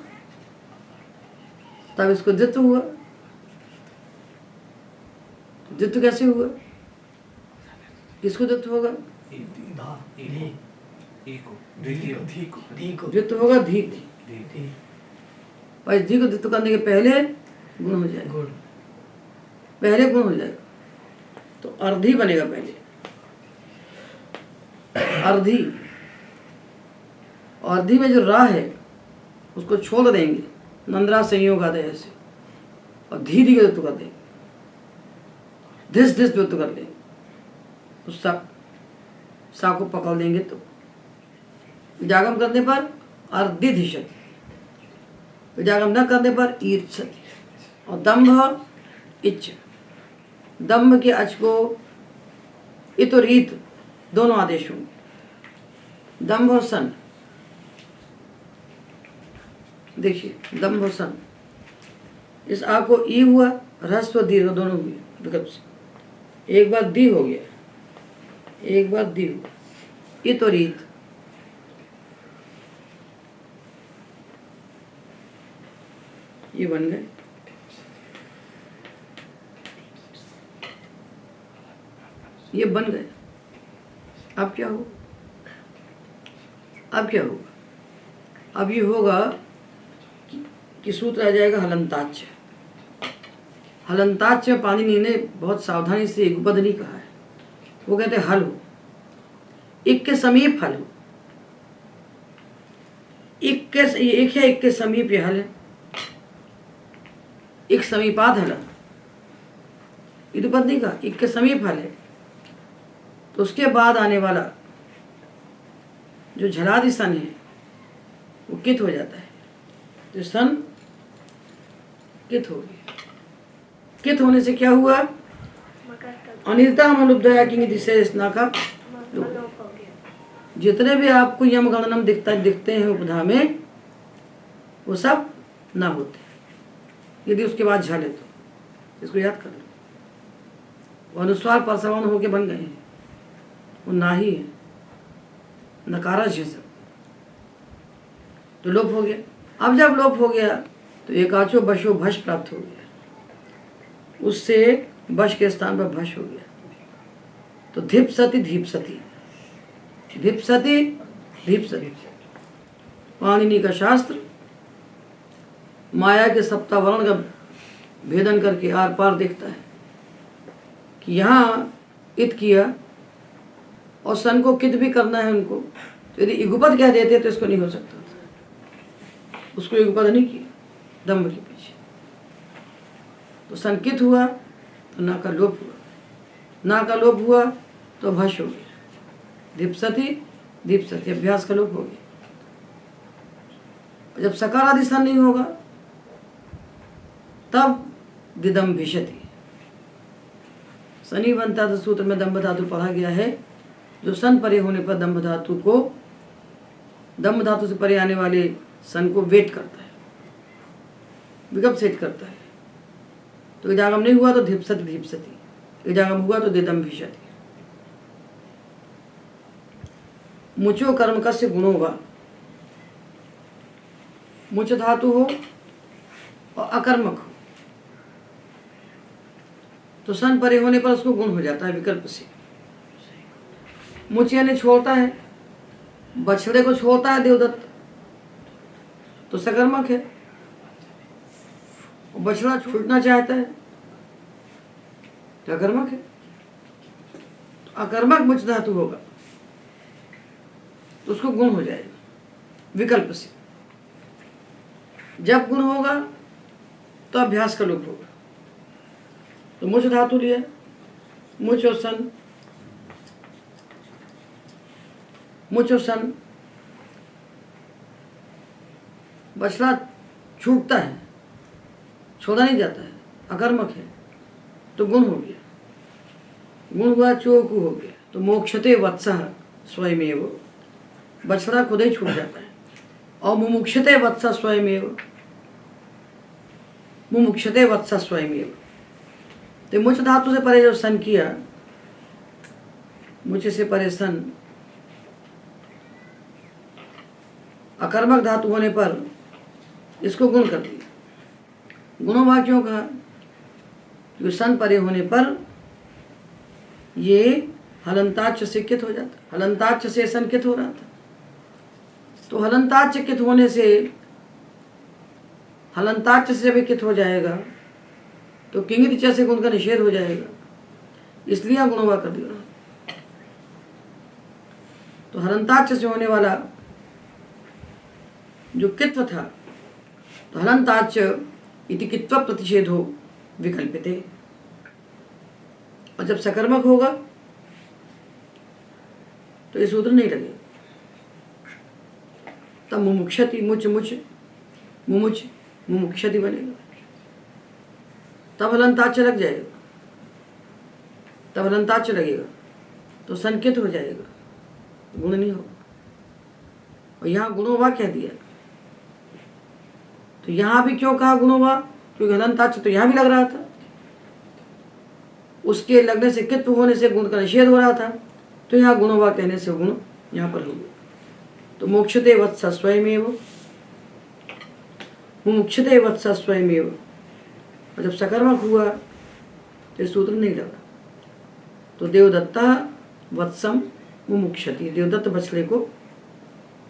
तब इसको द्वित्व हुआ। द्वित्व कैसे हुआ, किसको द्वित्व होगा, द्वित्व होगा धी। पर धी को द्वित्व करने के पहले गुण हो जाएगा, पहले गुण हो जाएगा तो अर्धी बनेगा। पहले अर्धी, अर्धी में जो रा है उसको छोड़ देंगे, नंदरा संयोग आदय से, और धी धी को द्वित्व कर देंगे, धिस धिस द्वित्व कर देंगे, उस सा को पकड़ देंगे। तो विजागम करने पर अर्धिधिषति, विजागम न करने पर ईर्षति। और दंभ इच्छ, दंभ के अच को इत और ईत दोनों आदेश होंगे। दंभ और सन, देखिए दंभ और सन, इस आ को ई हुआ, ह्रस्व दीर्घ दोनों हुए विकल्प से। एक बार दी हो गया, एक बार दी हुआ, इत और ईत। ये बन गए। ये बन गए। अब क्या हो, अब क्या होगा, अब ये होगा कि सूत्र आ जाएगा हलंताच। हलंताच पाणिनि ने बहुत सावधानी से युगपद नहीं कहा है, वो कहते हल हो, एक के समीप हल हो। एक है, एक के समीप ये हल है, एक समीपाद हल, युगपद नहीं कहा, एक के समीप हल है। तो उसके बाद आने वाला जो झलादि सन है वो कित हो जाता है, तो सन कित हो गया। कित होने से क्या हुआ, अनिर्ता अनुपदया की दिशा स्ना का लोप हो गया। जितने भी आपको यम गणनम दिखते हैं उपधा में, वो सब ना होते यदि उसके बाद झले। तो इसको याद कर लो, वो अनुस्वार परसवन होके बन गए हैं, वो ना ही है, नकारज है सब, तो लोप हो गया। अब जब लोप हो गया तो एकाचो बशो भश प्राप्त हो गया, उससे बश के स्थान पर भश हो गया। तो धिप्सति धीप्सति, धिप्सति धीप्सति। पाणिनि का शास्त्र माया के सप्तावरण का भेदन करके आर पार देखता है कि यहाँ इत किया और सन को कित भी करना है उनको, तो यदि युगपद कह देते तो इसको नहीं हो सकता था, उसको युगपद नहीं किया दम्भ के पीछे। तो सन कित हुआ तो ना का लोप हुआ, ना का लोप हुआ तो भश हो गया, दीप्सति दीप्सति, अभ्यास का लोप हो गया। जब सकार आदि सन नहीं होगा तब दिदम भिषति, शनि बनता तो सूत्र में दम्भ धातु पढ़ा गया है, जो सन परे होने पर दम्भ धातु से परे आने वाले सन को वेट करता है, विकल्प सेट करता है। तो इजागम नहीं हुआ तो धिप्सति धिप्सति, इजागम हुआ तो दिदम्भिषति। मुचो कर्म कस्य गुणो वा, मुच धातु हो और अकर्मक हो तो सन परे होने पर उसको गुण हो जाता है विकल्प से। मुच यानी छोड़ता है, बछड़े को छोड़ता है देवदत्त तो सकर्मक है, बछड़ा छूटना चाहता है तो अकर्मक है। तो अकर्मक मुच धातु होगा तो उसको गुण हो जाएगा विकल्प से। जब गुण होगा तो अभ्यास का लोप होगा। तो मुच धातु लिया, मुच और सन, मुच और सन, बछड़ा छूटता है, छोड़ा नहीं जाता है, अकर्मक है तो गुण हो गया। गुण हुआ चोकु हो गया तो मोक्षते वत्सः स्वयमेव, बछड़ा खुद ही छूट जाता है। और मुमुक्षते वत्सः स्वयमेव, मुमुक्षते वत्सः स्वयमेव। तो मुच धातु से परे जो सन किया, मुच से परे सन, अकर्मक धातु होने पर इसको गुण कर दिया। गुणों क्यों कहा? क्योंकि सन परे होने पर ये हलंताक्ष से कित हो जाता, हलंताक्ष से सन कित हो रहा था। तो हलंताक्ष कित होने से, हलंताक्ष से भी कित हो जाएगा तो किंगित च से गुण का निषेध हो जाएगा, इसलिए गुणोवा कर दिया। तो हलंताक्ष से होने वाला जो कित्व था, तो हलंताक्ष इति कित्व प्रतिषेधो विकल्पिते। और जब सकर्मक होगा तो ये सूत्र नहीं लगेगा, तब मुमुक्षति, मुच मुच मुमुच मुमुक्षति बनेगा, तब हलंताक्ष लग जाएगा, तब हलंताक्ष लगेगा तो संकेत हो जाएगा, गुण नहीं होगा। और यहाँ गुणोवा कह दिया, तो यहाँ भी क्यों कहा गुणोवा? क्योंकि हलंताक्ष तो यहाँ भी लग रहा था, उसके लगने से कित्व होने से गुण का निषेध हो रहा था, तो यहाँ गुणोवा कहने से गुण यहाँ पर हो गया। तो मोक्षते वत्स स्वयमेव, मुमुक्षते वत्स स्वयमेव। और जब सकर्मक हुआ तो सूत्र नहीं लगा, तो देवदत्ता वत्सम मुमुक्षति, देवदत्त बछड़े को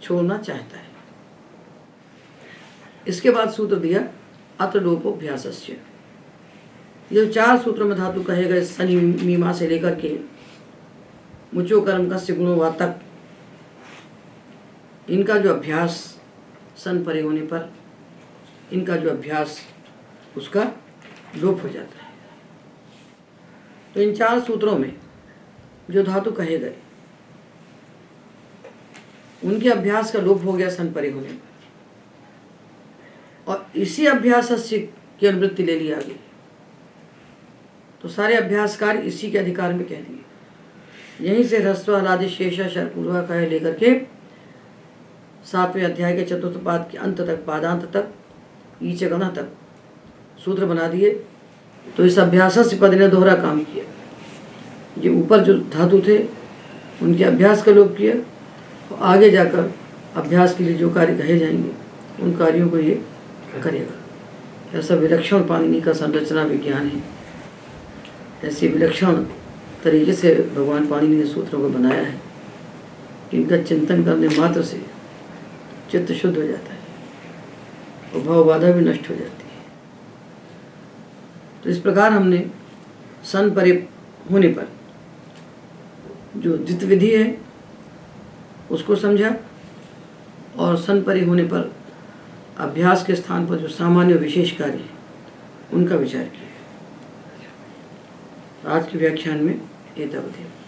छोड़ना चाहता है। इसके बाद सूत्र दिया अत्र लोपोभ्यासस्य। ये 4 सूत्रों में धातु कहे गए शनि मीमा से लेकर के मुचो कर्म कस्य गुणो वा तक, इनका जो अभ्यास सन परे होने पर, इनका जो अभ्यास उसका लोप हो जाता है। तो इन 4 सूत्रों में जो धातु कहे गए उनके अभ्यास का लोप हो गया सन परे होने पर, और इसी अभ्यास से की अनुवृत्ति ले ली आगे। तो सारे अभ्यास कार्य इसी के अधिकार में कह दिए। यहीं से ह्रस्व हलादि शेषा शरपूर्वा कहे लेकर के 7वें अध्याय के चतुर्थ पाद के अंत तक, पादांत तक, ईच गणा तक सूत्र बना दिए। तो इस अभ्यास से पद ने दोहरा काम किया। ये ऊपर जो धातु थे उनके अभ्यास का लोप किया, और आगे जाकर अभ्यास के लिए जो कार्य कहे जाएंगे उन कार्यों को ये करेगा। ऐसा विलक्षण पाणिनि का संरचना विज्ञान है। ऐसे विलक्षण तरीके से भगवान पाणिनि ने सूत्रों को बनाया है कि इनका चिंतन करने मात्र से चित्त शुद्ध हो जाता है और भाव बाधा भी नष्ट हो जाती है। तो इस प्रकार हमने सन परे होने पर जो द्वित विधि है उसको समझा, और सन परे होने पर अभ्यास के स्थान पर जो सामान्य विशेष कार्य है उनका विचार किया। आज के व्याख्यान में एतावत्।